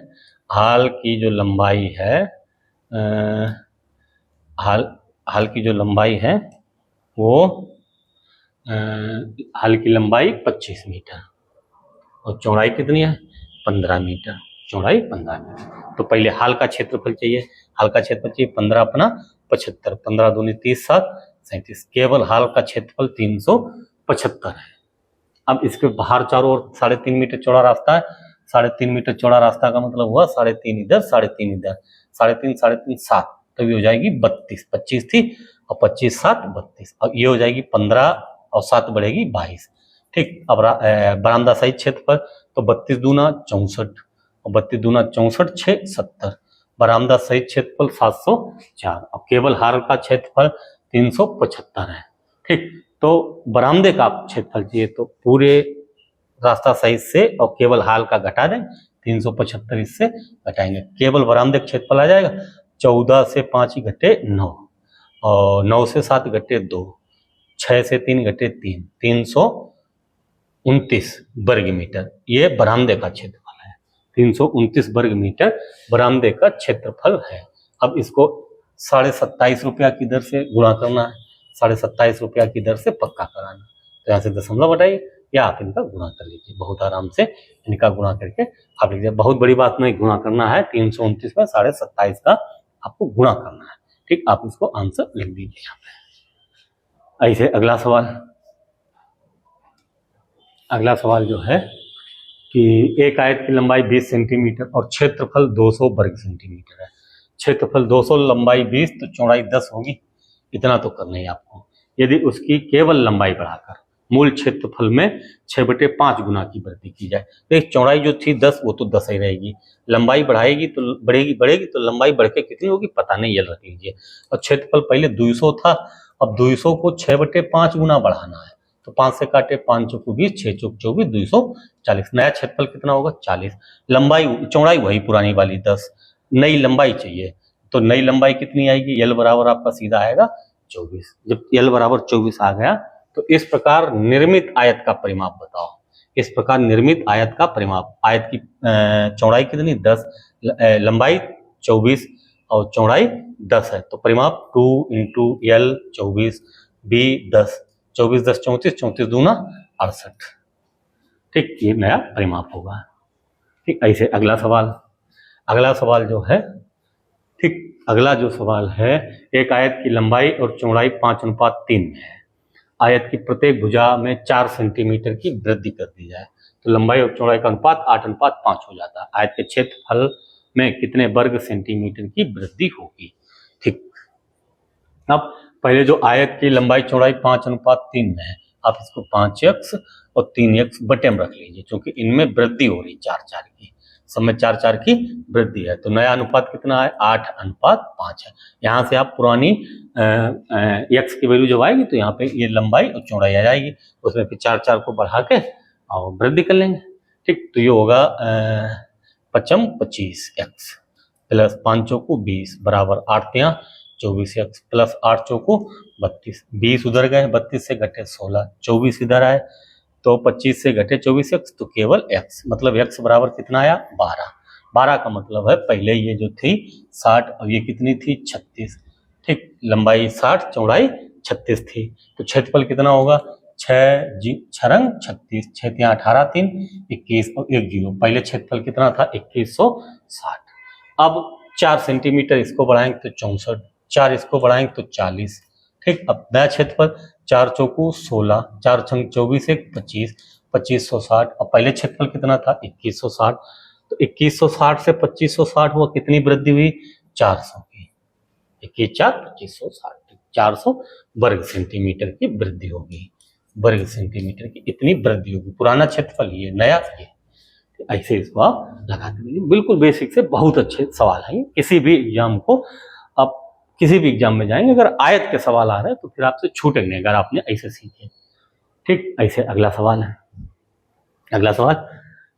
हाल की जो लंबाई है हाल की जो लंबाई है वो हाल की लंबाई 25 मीटर और चौड़ाई कितनी है 15 मीटर, चौड़ाई 15 मीटर। तो पहले हाल का क्षेत्रफल चाहिए, हाल का क्षेत्रफल चाहिए 15 अपना 75, 15 दूनी 30, 7 37, केवल हाल का क्षेत्रफल 375 है। अब इसके बाहर चारों ओर 3.5 मीटर चौड़ा रास्ता है, 3.5 मीटर चौड़ा रास्ता का मतलब हुआ 3.5 इधर 3.5 इधर, 3.5 3.5 7, तो ये हो जाएगी 32, 25 थी और 25 7 32, और ये हो जाएगी 15 और 7 बढ़ेगी 22। ठीक, अब बरामदा सही क्षेत्रफल तो 32 दूना 64 और 32 दूना 64 6 70, बरामदा सही क्षेत्रफल 704 और केवल हाल का क्षेत्रफल 375 है। ठीक, तो बरामदे का क्षेत्रफल चाहिए तो पूरे रास्ता सही से और केवल हाल का घटा दें, 375 इससे घटाएंगे, केवल बरामदे का क्षेत्रफल आ जाएगा 14 से 5 घटे 9 और 9 से 7 घटे 2, 6 से 3 घटे 3, 329 वर्ग मीटर ये बरामदे का क्षेत्रफल है। 329 वर्ग मीटर बरामदे का क्षेत्रफल है। अब इसको 27.5 रुपया की दर से गुणा करना है, 27.5 रुपया की दर से पक्का कराना, तो यहाँ से दशमलव हटाइए या आप इनका गुणा कर लीजिए, बहुत आराम से इनका गुणा करके आप लिखिए। बहुत बड़ी बात नहीं गुणा करना है, 329 में 27.5 का आपको गुणा करना है। ठीक, आप इसको आंसर लिख दीजिए यहाँ पे। ऐसे अगला सवाल जो है कि एक आयत की लंबाई 20 सेंटीमीटर और क्षेत्रफल 200 वर्ग सेंटीमीटर है। क्षेत्रफल 200, लंबाई 20 तो चौड़ाई 10 होगी, इतना तो करना ही आपको। यदि उसकी केवल लंबाई बढ़ाकर मूल क्षेत्रफल में 6/5 गुना की वृद्धि की जाए, तो एक चौड़ाई जो थी 10 वो तो 10 ही रहेगी, लंबाई बढ़ाएगी तो बढ़ेगी तो लंबाई बढ़ के कितनी होगी पता नहीं, ये रख लीजिए। और क्षेत्रफल पहले 200 था, अब 200 को 6/5 गुना बढ़ाना है, तो 5 से काटे 5 चौक 20, 6 चौक 24, 240, नया क्षेत्रफल कितना होगा 40, लंबाई चौड़ाई वही पुरानी वाली 10, नई लंबाई चाहिए, तो नई लंबाई कितनी आएगी, यल बराबर आपका सीधा आएगा 24। जब यल बराबर 24 आ गया तो इस प्रकार निर्मित आयत का परिमाप बताओ। इस प्रकार निर्मित आयत का परिमाप, आयत की चौड़ाई कितनी 10, लंबाई 24 और चौड़ाई 10 है, तो परिमाप 2 × l 24 b 10, 24 10 34, 34 दूना 68। ठीक, ये नया परिमाप होगा। ठीक, ऐसे अगला सवाल जो है, ठीक, अगला जो सवाल है, एक आयत की लंबाई और चौड़ाई 5:3 में है, आयत की प्रत्येक भुजा में 4 सेंटीमीटर की वृद्धि कर दी जाए तो लंबाई और चौड़ाई का अनुपात 8:5 हो जाता है। आयत के क्षेत्रफल में कितने वर्ग सेंटीमीटर की वृद्धि होगी। ठीक, अब पहले जो आयत की लंबाई चौड़ाई 5:3 में है, आप इसको 5x और 3x बटे में रख लीजिए, क्योंकि इनमें वृद्धि हो रही 4 की, सब में 4 की वृद्धि है, तो नया अनुपात कितना है 8:5 है। यहाँ से आप पुरानी x की वैल्यू जब आएगी तो यहाँ पे ये लंबाई और चौड़ाई आ जाएगी, उसमें फिर 4 को बढ़ा के और वृद्धि कर लेंगे। ठीक, तो ये होगा 5 25x प्लस 5 चौको 20 बराबर 8 24x प्लस 8 चौको 32, 20 उधर गए, 32 से घटे 16, 24 इधर आए, तो 25 से घटे 24x तो केवल x, मतलब x बराबर कितना आया 12, 12 का मतलब है पहले ये जो थी 60 और ये कितनी थी 36, ठीक, लंबाई 60 चौड़ाई 36 थी, तो क्षेत्रफल कितना होगा 6 36, 6 × 18 3 21 और 1 0, पहले क्षेत्रफल कितना था 2160। अब 4 सेंटीमीटर इसको बढ़ाएंगे तो 64, 4 इसको बढ़ाएंगे तो 40, ठीक। अब नया क्षेत्रफल 4 चौको 16, 4 छंग 24 1 25, 2560। अब पहले क्षेत्रफल कितना था 2160, तो 2160 से 2560 हुआ, कितनी वृद्धि हुई 400 की, 21 4 2560, 400 वर्ग सेंटीमीटर की वृद्धि होगी, वर्ग सेंटीमीटर की इतनी वृद्धि होगी। पुराना क्षेत्रफल ये, नया ये, ऐसे इसको आप लगा दीजिए। बिल्कुल बेसिक से बहुत अच्छे सवाल हैं, किसी भी एग्जाम को आप किसी भी एग्जाम में जाएंगे अगर आयत के सवाल आ रहे हैं तो फिर आपसे छूटेंगे नहीं अगर आपने ऐसे सीखे, ठीक। ऐसे अगला सवाल है, अगला सवाल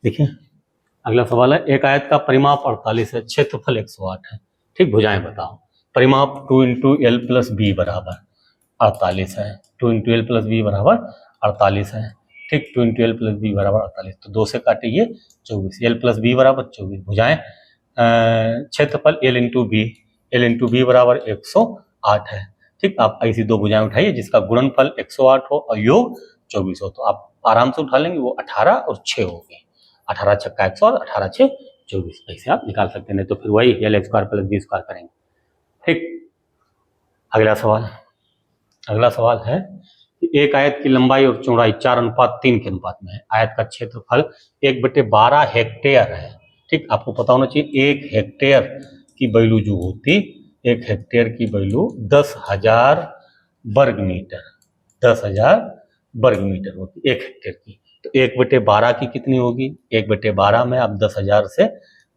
देखिए, अगला सवाल है एक आयत का परिमाप 48 है, क्षेत्रफल 108 है, ठीक। भुजाएं बताओ। परिमाप 2 × L + B बराबर 48 है, 2 × L + B बराबर 48 है, ठीक। 2 × L + B बराबर 48, तो 2 से काटिए 24, L + B बराबर 24। भुजाएं क्षेत्रफल L × B, L × B बराबर 108 है, ठीक। आप ऐसी दो भुजाएं उठाइए जिसका गुणनफल 108 हो और योग 24 हो, तो आप आराम से उठा लेंगे, वो 18 और 6 होगी, 18 छक्का 100 और 18 6 24, ऐसे आप निकाल सकते हैं, नहीं तो फिर वही L² + B² करेंगे, ठीक। अगला सवाल, अगला सवाल है कि एक आयत की लंबाई और चौड़ाई 4:3 के अनुपात में है, आयत का क्षेत्रफल 1/12 हेक्टेयर है, ठीक। आपको पता होना चाहिए 1 हेक्टेयर की वैल्यू जो होती, 1 हेक्टेयर की वैल्यू 10,000 वर्ग मीटर, 10,000 वर्ग मीटर होती 1 हेक्टेयर की, तो 1/12 की कितनी होगी, 1/12 में आप 10,000 से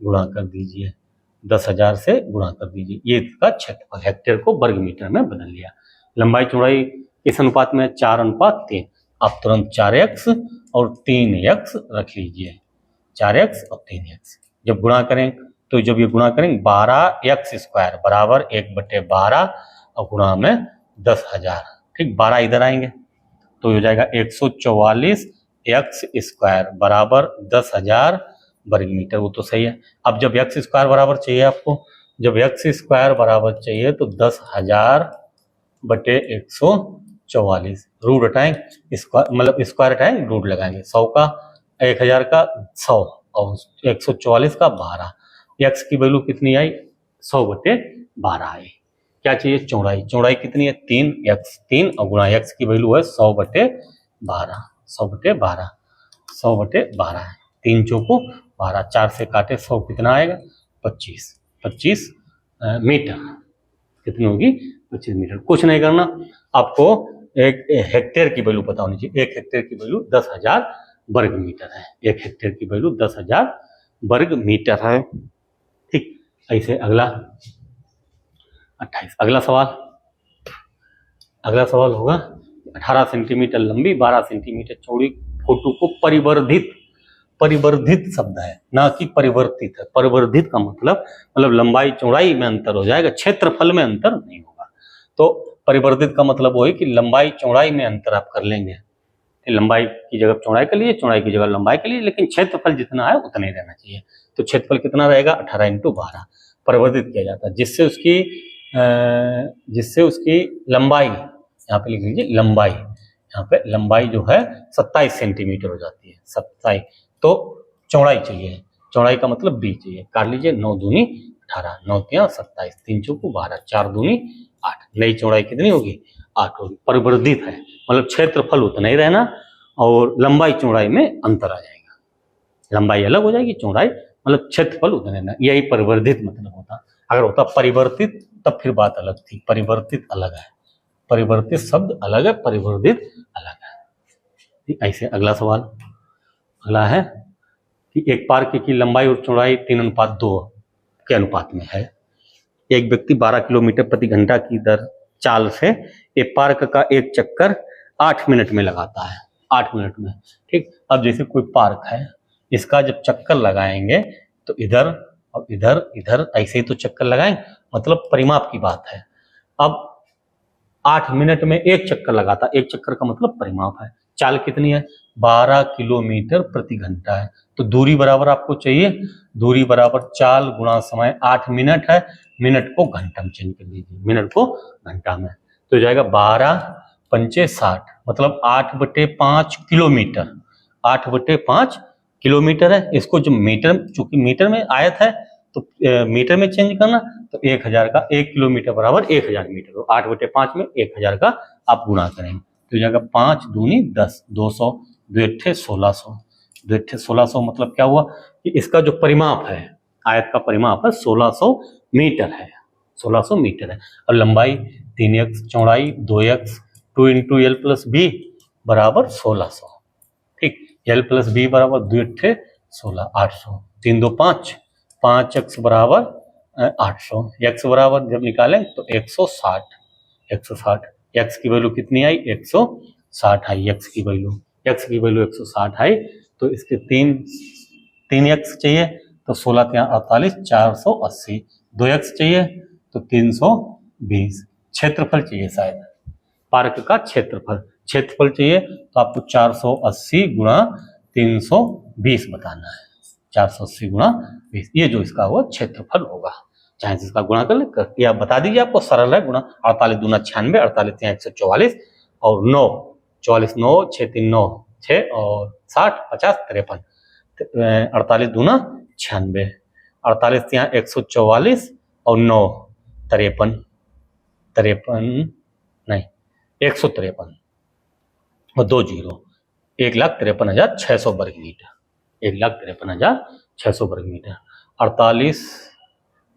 गुणा कर दीजिए, 10,000 से गुणा कर दीजिए, ये इसका क्षेत्रफल, हेक्टेयर को वर्ग मीटर में बदल लिया। लंबाई चौड़ाई किस अनुपात में, 4:3, आप तुरंत 4x और 3x रख लीजिए, 4x और 3x, जब गुणा करें तो जब ये गुणा करेंगे 12x² बराबर 1/12 और गुणा में 10,000, ठीक। 12 इधर आएंगे तो हो जाएगा 144x² बराबर 10,000 वर्ग मीटर, वो तो सही है। अब जब x² बराबर चाहिए आपको, जब x² बराबर चाहिए तो 10,000/144, रूट हटाएंगे, स्क्वायर मतलब स्क्वायर हटाएंगे, रूट लगाएंगे, 100 का 1000 का 100 और 144 का 12, x की वैल्यू कितनी आई 100/12 आई। क्या चाहिए चौड़ाई, चौड़ाई कितनी है 3x, 3 और गुणा x की वैल्यू है 100/12, 100/12, 100/12 है, 3 चौको 12, 4 से काटे 100 कितना आएगा 25 मीटर, कितनी होगी 25 मीटर। कुछ नहीं करना, आपको एक हेक्टेयर की वैल्यू पता होनी चाहिए, 1 हेक्टेयर की वैल्यू 10,000 वर्ग मीटर है, 1 हेक्टेयर की वैल्यू 10,000 वर्ग मीटर है, ठीक। ऐसे अगला 28, अगला सवाल, अगला सवाल होगा 18 सेंटीमीटर लंबी 12 सेंटीमीटर चौड़ी फोटो को परिवर्धित, परिवर्धित शब्द है ना कि परिवर्तित है, परिवर्धित का मतलब लंबाई चौड़ाई में अंतर हो जाएगा, क्षेत्रफल में अंतर नहीं होगा, तो परिवर्धित का मतलब वो है कि लंबाई चौड़ाई में अंतर आप कर लेंगे, लंबाई की जगह चौड़ाई के लिए, चौड़ाई की जगह लंबाई के लिए, लेकिन क्षेत्रफल जितना है उतना ही रहना चाहिए, तो क्षेत्रफल कितना रहेगा 18 × 12 परिवर्धित किया जाता है, जिससे उसकी लंबाई, यहाँ पे लिख लीजिए लंबाई, यहाँ पे लंबाई जो है 27 सेंटीमीटर हो जाती है, 27, तो चौड़ाई चाहिए, चौड़ाई का मतलब 20 चाहिए, काट लीजिए 9 दूनी 18, 9 × 27, 3 चौको 12, 4 दूनी 8, नई चौड़ाई कितनी होगी 8 होगी, परिवर्धित है मतलब क्षेत्रफल उतना ही रहना और लंबाई चौड़ाई में अंतर आ जाएगा, लंबाई अलग हो जाएगी, चौड़ाई मतलब क्षेत्रफल उतना रहना, यही परिवर्धित मतलब होता। अगर होता परिवर्तित तब फिर बात अलग थी, परिवर्तित अलग है, परिवर्तित शब्द अलग है, परिवर्धित अलग है। ऐसे अगला सवाल, अगला है कि एक पार्क की लंबाई और चौड़ाई 3:2 के अनुपात में है, एक व्यक्ति 12 किलोमीटर प्रति घंटा की दर चाल से एक पार्क का एक चक्कर 8 मिनट में लगाता है, 8 मिनट में, ठीक। अब जैसे कोई पार्क है, इसका जब चक्कर लगाएंगे तो इधर और इधर इधर ऐसे ही तो चक्कर लगाएंगे, मतलब परिमाप की बात है। अब 8 मिनट में एक चक्कर लगाता, एक चक्कर का मतलब परिमाप है, चाल कितनी है, 12 किलोमीटर प्रति घंटा है। तो दूरी बराबर आपको चाहिए, दूरी बराबर चाल गुणा समय, 8 मिनट है, मिनट को घंटा में चेंज कर दीजिए, मिनट को घंटा में, तो हो जाएगा 12 पंचे 60, मतलब 8/5 किलोमीटर, 8/5 किलोमीटर है। इसको जो मीटर, चूंकि मीटर में आयत है तो मीटर में चेंज करना, तो 1000 का 1 किलोमीटर बराबर 1000 मीटर, तो 8/5 में 1000 का आप गुणा करेंगे तो हो जाएगा 5 दूनी 10, 200, 2 अट्ठे 1600, 2 अट्ठे 1600, मतलब क्या हुआ कि इसका जो परिमाप है, आयत का परिमाप है 1600 मीटर है, 1600 मीटर है। और लंबाई 3x, चौड़ाई 2x, 2 × l + b बराबर 1600, ठीक। l + b बराबर 2 अट्ठे 16, 800, 3 2 5, 5x बराबर 800, x बराबर जब निकालें तो 160, 160, x की वैल्यू कितनी आई, 160 आई, x की वैल्यू 160 आई, तो इसके 3x चाहिए तो 16 × 48, 480, 2x चाहिए तो 320, क्षेत्रफल चाहिए शायद, पार्क का क्षेत्रफल चाहिए तो आपको 480 गुणा 320 बताना है, 480 गुणा 20, ये जो इसका हुआ क्षेत्रफल होगा, चाहे इसका गुणा कर ले, या बता दीजिए, आपको सरल है गुणा, 48 दूना 96, 48 × 144 और 9, 44 9, 6 3 9 6 और 60 50 53, 48 दूना 96, 48 × 144 और 9 53 नहीं 153 और 2 0, 1,53,600 वर्ग मीटर, 1,53,600 वर्ग मीटर। 48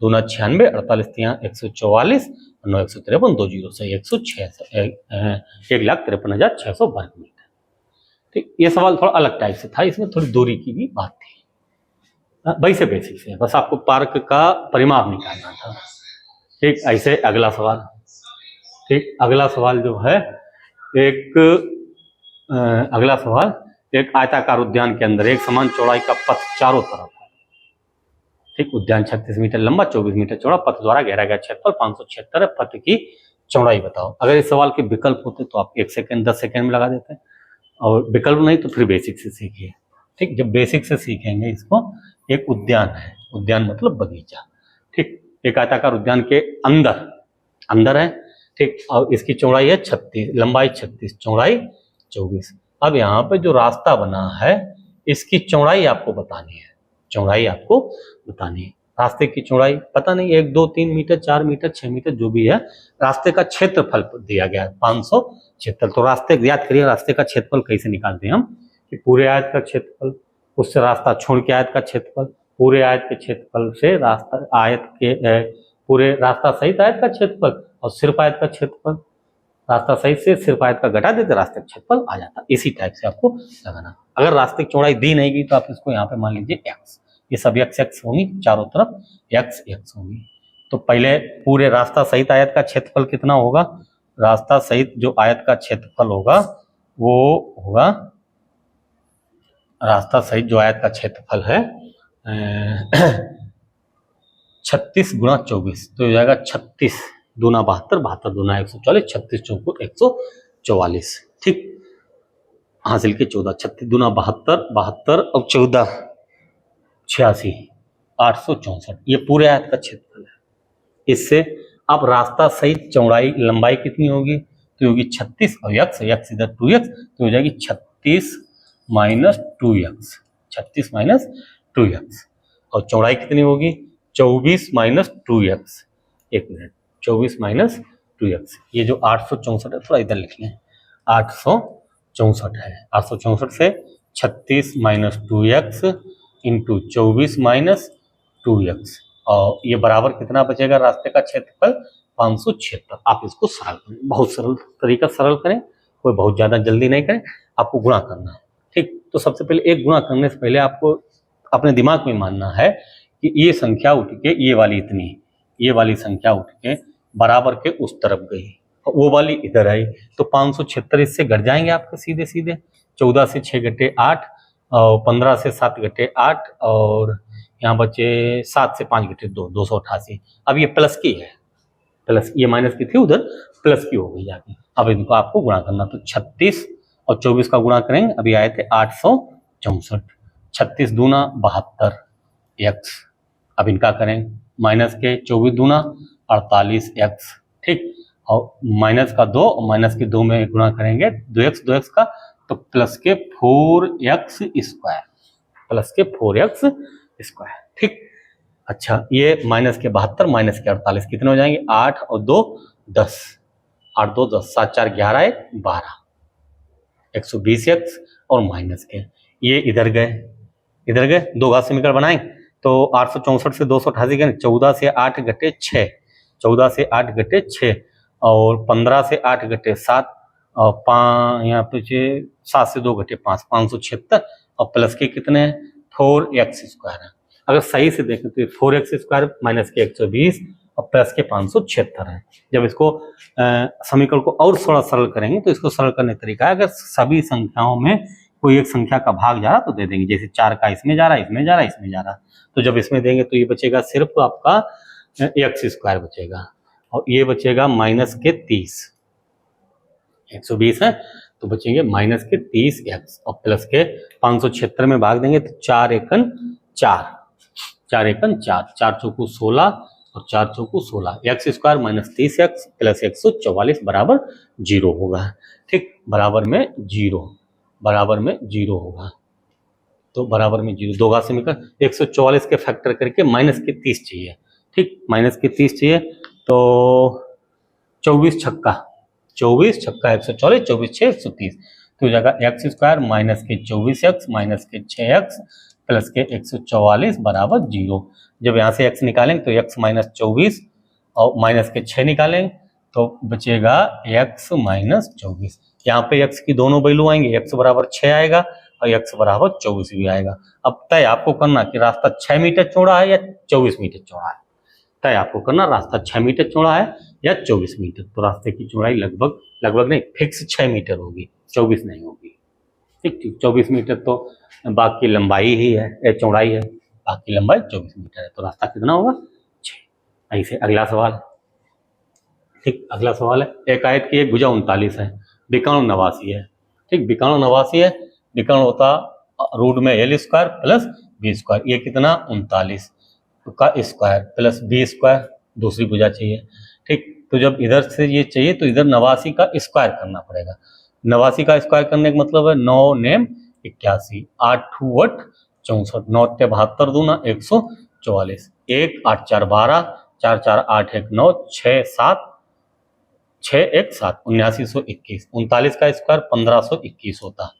दूना 96, 48 × 144 और 9 153, 2 0 से 1,53,600 वर्ग मीटर। ठीक, ये सवाल थोड़ा अलग टाइप से था, इसमें थोड़ी दूरी की भी बात थी, वैसे बेसिक से बस आपको पार्क का परिमाप निकालना था। ठीक, ऐसे अगला सवाल, ठीक, अगला सवाल जो है अगला सवाल, एक आयताकार उद्यान के अंदर एक समान चौड़ाई का पथ चारों तरफ है, ठीक, उद्यान 36 मीटर लंबा, 24 मीटर चौड़ा, पथ द्वारा घेरा गया क्षेत्रफल 576 है, पथ की चौड़ाई बताओ। अगर इस सवाल के विकल्प होते तो आप 1 सेकंड 10 सेकंड में लगा देते, और विकल्प नहीं तो फिर बेसिक से सीखिए। ठीक, जब बेसिक से सीखेंगे इसको, एक उद्यान है, उद्यान मतलब बगीचा, ठीक, एक आयताकार उद्यान के अंदर है, ठीक, और इसकी चौड़ाई है 36, लंबाई 36, चौड़ाई 24। अब यहाँ पे जो रास्ता बना है इसकी चौड़ाई आपको बतानी है, चौड़ाई आपको बतानी है। रास्ते की चौड़ाई पता नहीं, 1 2 3 मीटर, 4 मीटर, 6 मीटर, जो भी है। रास्ते का क्षेत्रफल दिया गया है 576। तो रास्ते याद करिए, रास्ते का क्षेत्रफल कैसे निकालते हैं हम, कि पूरे आयत का क्षेत्रफल, उससे रास्ता छोड़ के आयत का क्षेत्रफल, पूरे आयत के क्षेत्रफल से रास्ता, आयत के पूरे रास्ता सहित आयत का क्षेत्रफल, और सिर्फ आयत का क्षेत्रफल, रास्ता सहित से सिर्फ आयत का घटा देते रास्ते का क्षेत्रफल आ जाता। इसी टाइप से आपको लगाना। अगर रास्ते की चौड़ाई दी नहीं गई तो आप इसको यहाँ पे मान लीजिए x, ये सब x होंगी, चारों तरफ x होंगी। तो पहले पूरे रास्ता सहित आयत का क्षेत्रफल कितना होगा, रास्ता सहित जो आयत का क्षेत्रफल होगा वो होगा, रास्ता सहित जो आयत का क्षेत्रफल है 36 गुणा 24, तो हो जाएगा 36 दूना 72, 72 दूना 144, 36 चौको 144। ठीक, हासिल के 14, 36 दूना 72, 72 और 14 86, 864, ये पूरे आयत का क्षेत्रफल है। इससे अब रास्ता सहित चौड़ाई लंबाई कितनी होगी, तो होगी 36 और x इधर 2x, तो हो जाएगी 36 माइनस 2x, 36 माइनस 2x। और चौड़ाई कितनी होगी, 24 माइनस 2x, एक मिनट, 24 माइनस 2x, ये जो 864 है थोड़ा इधर लिख लें, 864 है, 864 से 36 minus 2x into 24 minus 2x, और ये बराबर कितना बचेगा, रास्ते का क्षेत्रफल 576। आप इसको सरल करें, बहुत सरल तरीका, सरल करें, कोई बहुत ज़्यादा जल्दी नहीं करें, आपको गुणा करना है। ठीक, तो सबसे पहले एक गुणा करने से पहले आपको अपने दिमाग में मानना है कि ये संख्या उठ के ये वाली इतनी, ये वाली संख्या उठ के बराबर के उस तरफ गई, वो वाली इधर आई, तो 576 इससे घट जाएंगे आपके सीधे सीधे। 14 से 6 घटे 8, और 15 से 7 घटे 8, और यहाँ बचे 7 से 5 घटे 2, 288। अब ये प्लस की है, प्लस, ये माइनस की थी उधर, प्लस की हो गई जाके। अब इनको आपको गुणा करना, तो 36 और 24 का गुणा करेंगे, अभी आए थे 864, 36 दूना 72 एक्स। अब इनका करें माइनस के 24 दूना 48 एक्स, ठीक, और माइनस का 2 और माइनस के 2 में गुणा करेंगे 2x का, तो प्लस के 4x स्क्वायर, प्लस के 4x स्क्वायर, ठीक। अच्छा, ये माइनस के 72 माइनस के 48 कितने हो जाएंगे, 8 और 2 10, 8 2 10, 7 4 11 1 12, 120x और माइनस के ये इधर गए, दो घात समीकरण बनाएं तो 864 से 288 गए, 14 से 8 घटे 6, 14 से 8 घटे 6 और 15 से 8 घटे 7 और यहाँ पे 7 से 2 घटे 5, 576 और प्लस के कितने 4x स्क्वायर है। अगर सही से देखें तो 4x स्क्वायर माइनस के 120 और प्लस के 576 है। जब इसको समीकरण को और थोड़ा सरल करेंगे तो इसको सरल करने का तरीका है, अगर सभी संख्याओं में कोई एक संख्या का भाग जा रहा तो दे देंगे, जैसे 4 का इसमें जा रहा, इसमें जा रहा, इसमें जा रहा, तो जब इसमें देंगे तो ये बचेगा सिर्फ आपका x स्क्वायर बचेगा और ये बचेगा माइनस के 30, 120 है तो बचेंगे माइनस के 30x और प्लस के 576 में भाग देंगे तो 4 एकन 4, 4 एकन 4, 4 चौकू 16 और 4 चौकू 16, x square minus 30x plus 144 बराबर 0 होगा, ठीक, बराबर में 0 होगा, तो बराबर में 0, दो घात समीकरण 144 के फैक्टर करके माइनस के 30 चाहिए, ठीक, माइनस के 30 चाहिए तो 24 छक्का 140, 24 6 130, तो हो जाएगा एक्स स्क्वायर माइनस के 24x माइनस के 6x प्लस के 144 बराबर 0। जब यहाँ से x निकालेंगे तो x माइनस 24 और माइनस के 6 निकालेंगे तो बचेगा x माइनस 24। यहाँ पे x की दोनों वैल्यू आएंगे, x बराबर 6 आएगा और x बराबर 24 भी आएगा। अब तय आपको करना कि रास्ता 6 मीटर चौड़ा है या 24 मीटर चौड़ा है, तय आपको करना रास्ता 6 मीटर चौड़ा है या 24 मीटर। तो रास्ते की चौड़ाई लगभग नहीं, फिक्स 6 मीटर होगी, 24 नहीं होगी, ठीक, 24 मीटर तो बाकी लंबाई ही है, चौड़ाई है, बाकी लंबाई 24 मीटर है, तो रास्ता कितना होगा 6। ऐसे अगला सवाल, ठीक, अगला सवाल है, एक आयत की एक भुजा 39 है, विकर्ण 89 है, ठीक, विकर्ण 89 है, विकर्ण होता रूट में l square plus b square, ये कितना 39 का स्क्वायर प्लस b स्क्वायर, दूसरी भुजा चाहिए, ठीक, तो जब इधर से ये चाहिए तो इधर 89 का स्क्वायर करना पड़ेगा। 89 का स्क्वायर करने का मतलब है 9 नेम 81, 8 8 64, 9 72 दूना 144, 1 8 4 12, 4 4 8 1 9, 6 7 6 1 7, 7921, 39 का स्क्वायर 1521 होता,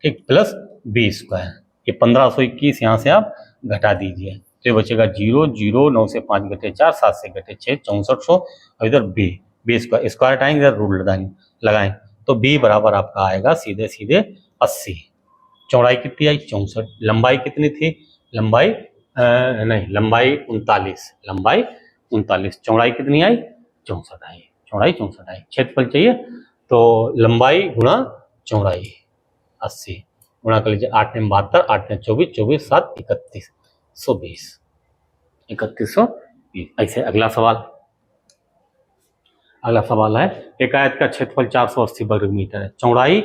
ठीक, प्लस b स्क्वायर, ये 1521 यहाँ से आप घटा दीजिए तो ये बचेगा 0 0, 9 से 5 घटे 4, 7 से घटे 6, 6400 और इधर b स्क्वायर, स्क्वायर टाइम इधर रूट लगाएं तो b बराबर आपका आएगा सीधे 80। चौड़ाई कितनी आई 64, लंबाई कितनी थी, लंबाई 39, चौड़ाई कितनी आई 64 आई, चौड़ाई 64 आई। क्षेत्रफल चाहिए तो लंबाई गुणा चौड़ाई 80, गुणा कर लीजिए 8 में 72, 8 में 24, 24 7 3120। ऐसे अगला सवाल है, एक आयत का क्षेत्रफल 480 वर्ग मीटर है, चौड़ाई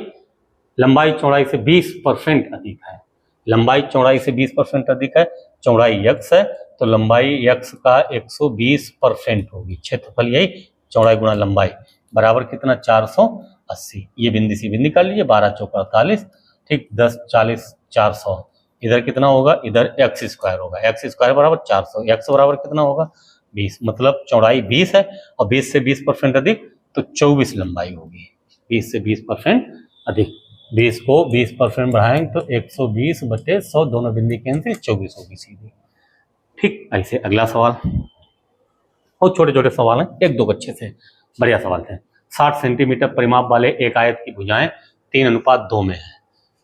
लंबाई चौड़ाई से 20% अधिक है, लंबाई चौड़ाई से 20% अधिक है, चौड़ाई x है तो लंबाई x का 120% होगी, क्षेत्रफल यही चौड़ाई गुणा लंबाई बराबर कितना 480, ये बिंदी सी बिंदी कर लीजिए, 12 चौक 48, ठीक, 10 40 400, इधर कितना होगा, इधर x स्क्वायर होगा, x स्क्वायर बराबर 400, x बराबर कितना होगा 20, मतलब चौड़ाई 20 है और 20 से 20% अधिक तो 24 लंबाई होगी, 20 से 20% अधिक, 20 को 20% बढ़ाएंगे तो 120/100, दोनों बिंदी कैंसिल, 24 होगी सीधी, ठीक। ऐसे अगला सवाल, और छोटे छोटे सवाल हैं, एक दो अच्छे से बढ़िया सवाल थे। 60 सेंटीमीटर परिमाप वाले एक आयत की भुजाएं 3:2 में है,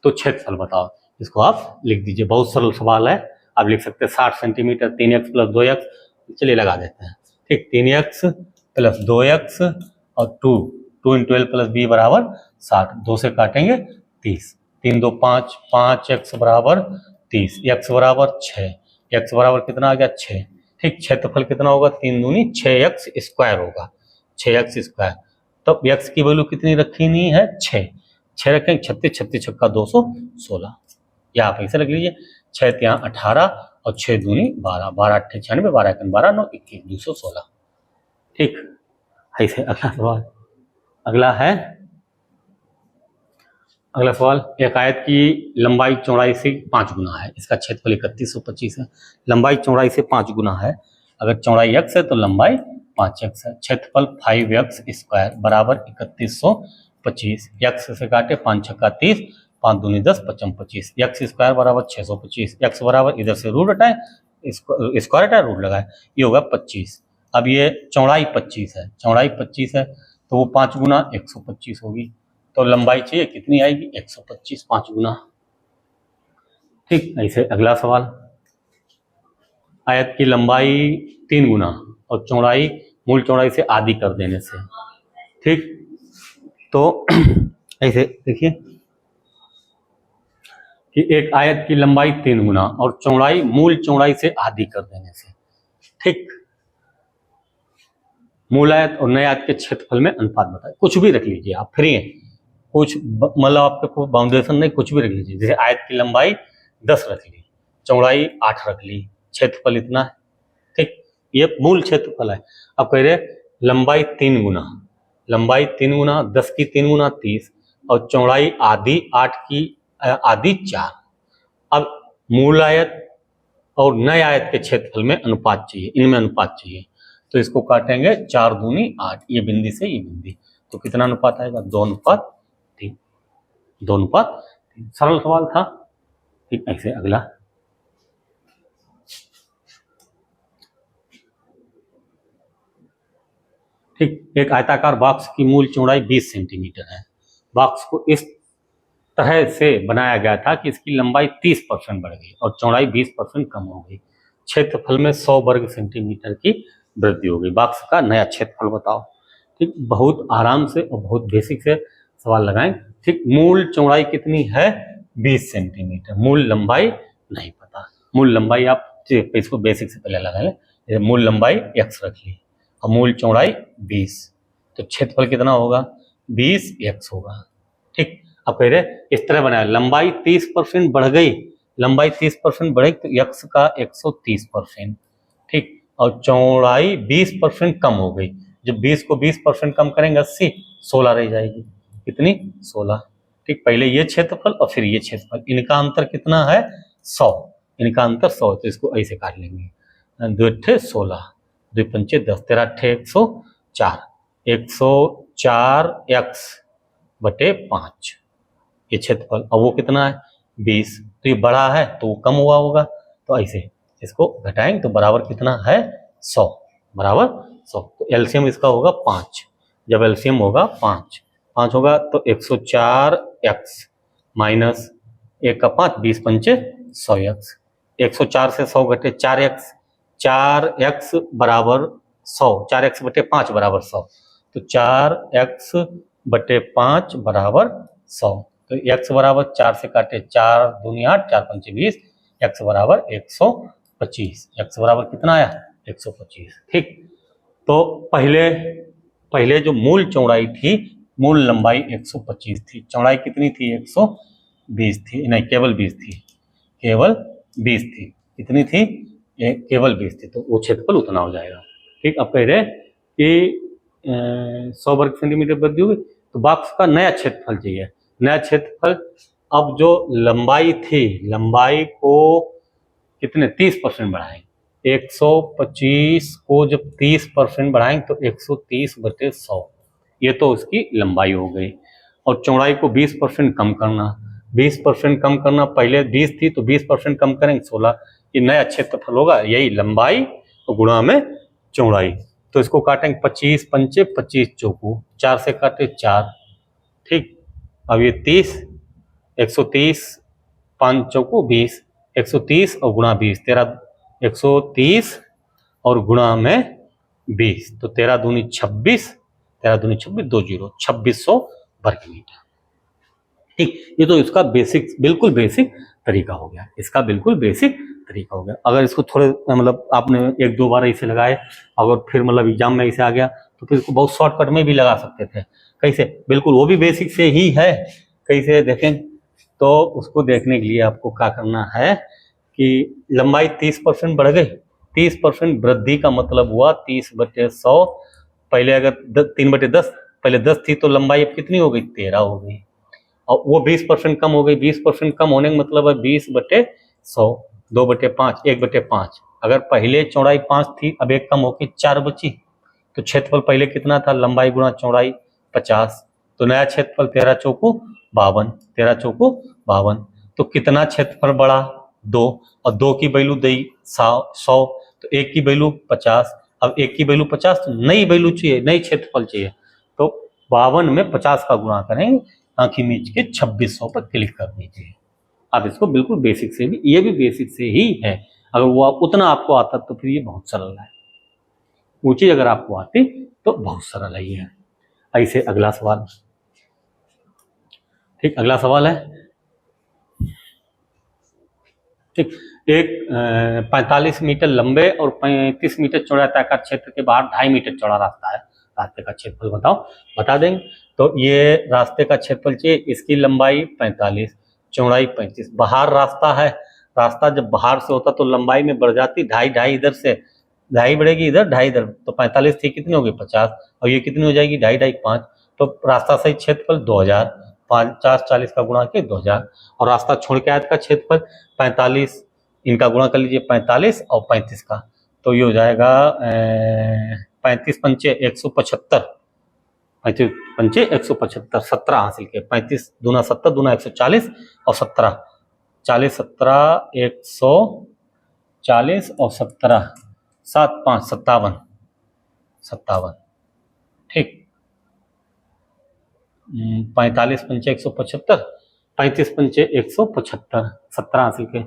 तो क्षेत्रफल बताओ। इसको आप लिख दीजिए, बहुत सरल सवाल है, आप लिख सकते हैं 60 सेंटीमीटर 3x प्लस 2x, चलिए लगा देते हैं, ठीक, 3x प्लस 2x और 2 × 12 प्लस b बराबर 60, 2 से काटेंगे 30, 3 2 5, 5x बराबर 30, x बराबर 6, x बराबर कितना आ गया 6, ठीक, क्षेत्रफल कितना होगा 3 दूनी 6x स्क्वायर होगा, 6x स्क्वायर, तब x की वैल्यू कितनी रखी नहीं है 6, 6 रखेंगे, 36 36 छक्का 216, या आप ऐसे रख लीजिए 6 ત્યાં 18 और 6 दूनी 12, 12 8 96, 12 1 12 9 21 216। ठीक, ऐसे अगला सवाल, अगला सवाल, एक आयत की लंबाई चौड़ाई से 5 गुना है, इसका क्षेत्रफल 3125 है, लंबाई चौड़ाई से 5 गुना है, अगर चौड़ाई x है तो लंबाई 5x है, क्षेत्रफल 5x स्क्वायर बराबर 3125, x से काटे 5 छक्का 30, 5 दूनी 10 55 25, x स्क्वायर बराबर 625, x बराबर इधर से रूट हटाए, स्क्वायर हटाए रूट लगाए, ये होगा 25। अब ये चौड़ाई 25 है, चौड़ाई 25 है तो वो 5 गुना 125 होगी, तो लंबाई चाहिए कितनी आएगी 125 5 गुना। ठीक, ऐसे अगला सवाल, आयत की लंबाई 3 गुना और चौड़ाई मूल चौड़ाई से आधी कर देने से। ठीक, तो ऐसे देखिए कि एक आयत की लंबाई 3 गुना और चौड़ाई मूल चौड़ाई से आधी कर देने से। ठीक, मूल आयत और नए आयत के क्षेत्रफल में अनुपात बताए, कुछ भी रख लीजिए आप, फ्री है, कुछ मतलब आपके को बाउंडेशन नहीं, कुछ भी रख लीजिए, जैसे आयत की लंबाई 10 रख ली, चौड़ाई 8 रख ली, क्षेत्रफल इतना है। ठीक, ये मूल क्षेत्रफल है। अब कह रहे लंबाई 3 गुना, लंबाई 3 गुना 10 की 3 गुना 30 और चौड़ाई आधी 8 की आधी 4। अब मूल आयत और नए आयत के क्षेत्रफल में अनुपात चाहिए, इनमें अनुपात चाहिए, तो इसको काटेंगे 4 दूनी 8, ये बिंदी से ये बिंदी, तो कितना अनुपात आएगा 2:3, 2:3। सरल सवाल था। ठीक, ऐसे अगला, ठीक, एक आयताकार बॉक्स की मूल चौड़ाई 20 सेंटीमीटर है, बॉक्स को इस तरह से बनाया गया था कि इसकी लंबाई 30% बढ़ गई और चौड़ाई 20% कम हो गई, क्षेत्रफल में 100 वर्ग सेंटीमीटर की वृद्धि हो गई, बॉक्स का नया क्षेत्रफल बताओ। ठीक, बहुत आराम से और बहुत बेसिक से सवाल लगाएं। ठीक, मूल चौड़ाई कितनी है 20 सेंटीमीटर, मूल लंबाई नहीं पता, मूल लंबाई आप इसको बेसिक से पहले लगा लें, मूल लंबाई x रख ली और मूल चौड़ाई 20, तो क्षेत्रफल कितना होगा 20x होगा। ठीक, अब कह रहे इस तरह बनाया, लंबाई 30% बढ़ गई, लंबाई 30% बढ़े तो x का 130%। ठीक, और चौड़ाई 20% कम हो गई, जब 20 को 20% कम करेंगे 80, 16 रह जाएगी, कितनी 16। ठीक, पहले ये क्षेत्रफल और फिर ये क्षेत्रफल, इनका अंतर कितना है 100, इनका अंतर 100, तो इसको ऐसे काट लेंगे, 2 × 16, 2 × 5 10, 13 × 104, 104x बटे 5 ये क्षेत्रफल, और वो कितना है 20, तो ये बड़ा है तो वो कम हुआ होगा, तो ऐसे इसको घटाएंगे तो बराबर कितना है 100, बराबर 100, तो एलसीएम इसका होगा 5, जब एलसीएम होगा 5 होगा तो 104x माइनस 1 का 5, 20 × 5 100x, 104 से 100 घटे 4x, 4x बराबर 100, 4x बटे 5 बराबर 100, तो 4x बटे 5 बराबर 100, तो x बराबर 4 से काटे 4 दूनी 8, 4 × 5 20, x बराबर 125, x बराबर कितना आया 125। ठीक, तो पहले जो मूल चौड़ाई थी, मूल लंबाई 125 थी, चौड़ाई कितनी थी 120 थी, नहीं केवल 20 थी, केवल 20 थी, कितनी थी केवल 20 थी, तो वो क्षेत्रफल उतना हो जाएगा। ठीक, अब कह रहे कि 100 वर्ग सेंटीमीटर वृद्धि होगी, तो बॉक्स का नया क्षेत्रफल चाहिए, नया क्षेत्रफल। अब जो लंबाई थी, लंबाई को कितने 30% बढ़ाएंगे, 125 को जब 30% बढ़ाएंगे तो 130 बटे 100, ये तो उसकी लंबाई हो गई, और चौड़ाई को 20% कम करना, 20% कम करना, पहले 20 थी तो 20% कम करेंगे 16, ये नया क्षेत्रफल होगा, यही लंबाई और गुणा में चौड़ाई, तो इसको काटेंगे 25 × 5 25 चौको, 4 से काटे 4। ठीक, अब ये 30, 130, 5 चौको 20, 130 और गुणा 20 13, 130 और गुणा में 20, तो 13 दूनी 26, 13 दूनी 26, 2 0, 2600 वर्ग मीटर। ठीक, ये तो इसका बेसिक, बिल्कुल बेसिक तरीका हो गया, इसका बिल्कुल बेसिक तरीका हो गया। अगर इसको थोड़े मतलब आपने 1-2 बार ऐसे लगाए, अगर फिर मतलब एग्जाम में ऐसे आ गया तो फिर इसको बहुत शॉर्टकट में भी लगा सकते थे, कैसे, बिल्कुल वो भी बेसिक से ही है, कैसे देखें, तो उसको देखने के लिए आपको क्या करना है कि लंबाई 30% बढ़ गई। 30% वृद्धि का मतलब हुआ 30/100। पहले अगर 3/10, पहले 10 थी तो लंबाई अब कितनी हो गई, 13 हो गई। और वो 20% कम हो गई। 20% कम होने का मतलब है 20/100, 2/5, 1/5। अगर पहले चौड़ाई 5 थी, अब एक कम होकर 4 बची। तो क्षेत्रफल पहले कितना था, लंबाई गुणा चौड़ाई 50। तो नया क्षेत्रफल 13 चौको 52, 13 चौको 52। तो कितना क्षेत्रफल बढ़ा, 2। और 2 की वैल्यू दी 100, तो 1 की वैल्यू 50। अब 1 की वैल्यू 50, तो नई वैल्यू चाहिए, नई क्षेत्रफल चाहिए। तो 52 में 50 का गुणा करेंगे, आंखी मीच के 2600 पर क्लिक कर दीजिए। आप इसको बिल्कुल बेसिक से भी, ये भी बेसिक से ही है। अगर वो उतना आपको आता तो फिर ये बहुत सरल है। वो चीज अगर आपको आती तो बहुत सरल है ये। ऐसे अगला सवाल, ठीक, अगला सवाल है, ठीक, एक 45 मीटर लंबे और 35 मीटर चौड़ा आयताकार क्षेत्र के बाहर 2.5 मीटर चौड़ा रास्ता है। रास्ते का क्षेत्रफल बताओ, बता देंगे। तो ये रास्ते का क्षेत्रफल चाहिए, इसकी लंबाई 45, चौड़ाई 35। बाहर रास्ता है, रास्ता जब बाहर से होता तो लंबाई में बढ़ जाती, 2.5 इधर से, 2.5 बढ़ेगी इधर, 2.5 इधर, तो 45 थी, कितनी होगी 50, और ये कितनी हो जाएगी 2.5, 5। तो रास्ता सही क्षेत्रफल 2000, 50 40 का गुणा के 2000। और रास्ता छोड़ के आयत का क्षेत्रफल 45, इनका गुणा कर लीजिए 45 और 35 का, तो ये हो जाएगा 35 पंचे 175, 35 पंचे 175, 17 हासिल के, 35 दूना 70, दूना 140 और 17, 40 17 140 और 17 7 5 57, 57, ठीक। 45 पंचे 175, 35 पंचे 175, 17 हासिल के,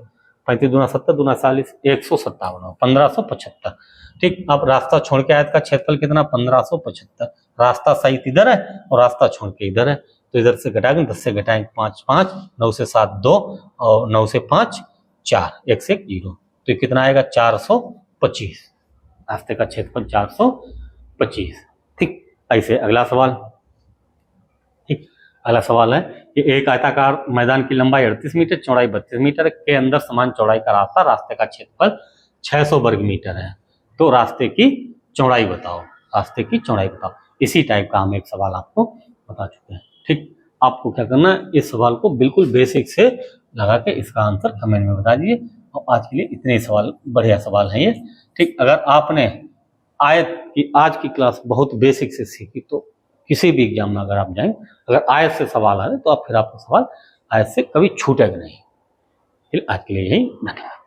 35 दूना 70, दूना 40, 157, 1575, ठीक। अब रास्ता छोड़ के आयत का क्षेत्रफल कितना, 1575। रास्ता सही इधर है और रास्ता छोड़ के इधर है, तो इधर से घटाएंगे, 10 से घटाएंगे 5 5, 9 से 7 2 और 9 से 5 4, 1 से 1 0, तो कितना आएगा 425। रास्ते का क्षेत्रफल 425, ठीक। ऐसे अगला सवाल, ठीक, अगला सवाल है कि एक आयताकार मैदान की लंबाई 38 मीटर, चौड़ाई 32 मीटर के अंदर समान चौड़ाई का रास्ता, रास्ते का क्षेत्रफल 600 वर्ग मीटर है। तो रास्ते की चौड़ाई बताओ, रास्ते की चौड़ाई बताओ। इसी टाइप का हम एक सवाल आपको बता चुके हैं, ठीक। आपको क्या करना है, इस सवाल को बिल्कुल बेसिक से लगा के इसका आंसर कमेंट में बता दीजिए। और आज के लिए इतने सवाल, बढ़िया सवाल हैं ये, ठीक। अगर आपने आयत की आज की क्लास बहुत बेसिक से सीखी तो किसी भी एग्जाम में अगर आप जाएं, अगर आयत से सवाल आ रहे तो आप फिर आपका सवाल आयत से कभी छूटेगा नहीं। फिर आज के लिए यही, धन्यवाद।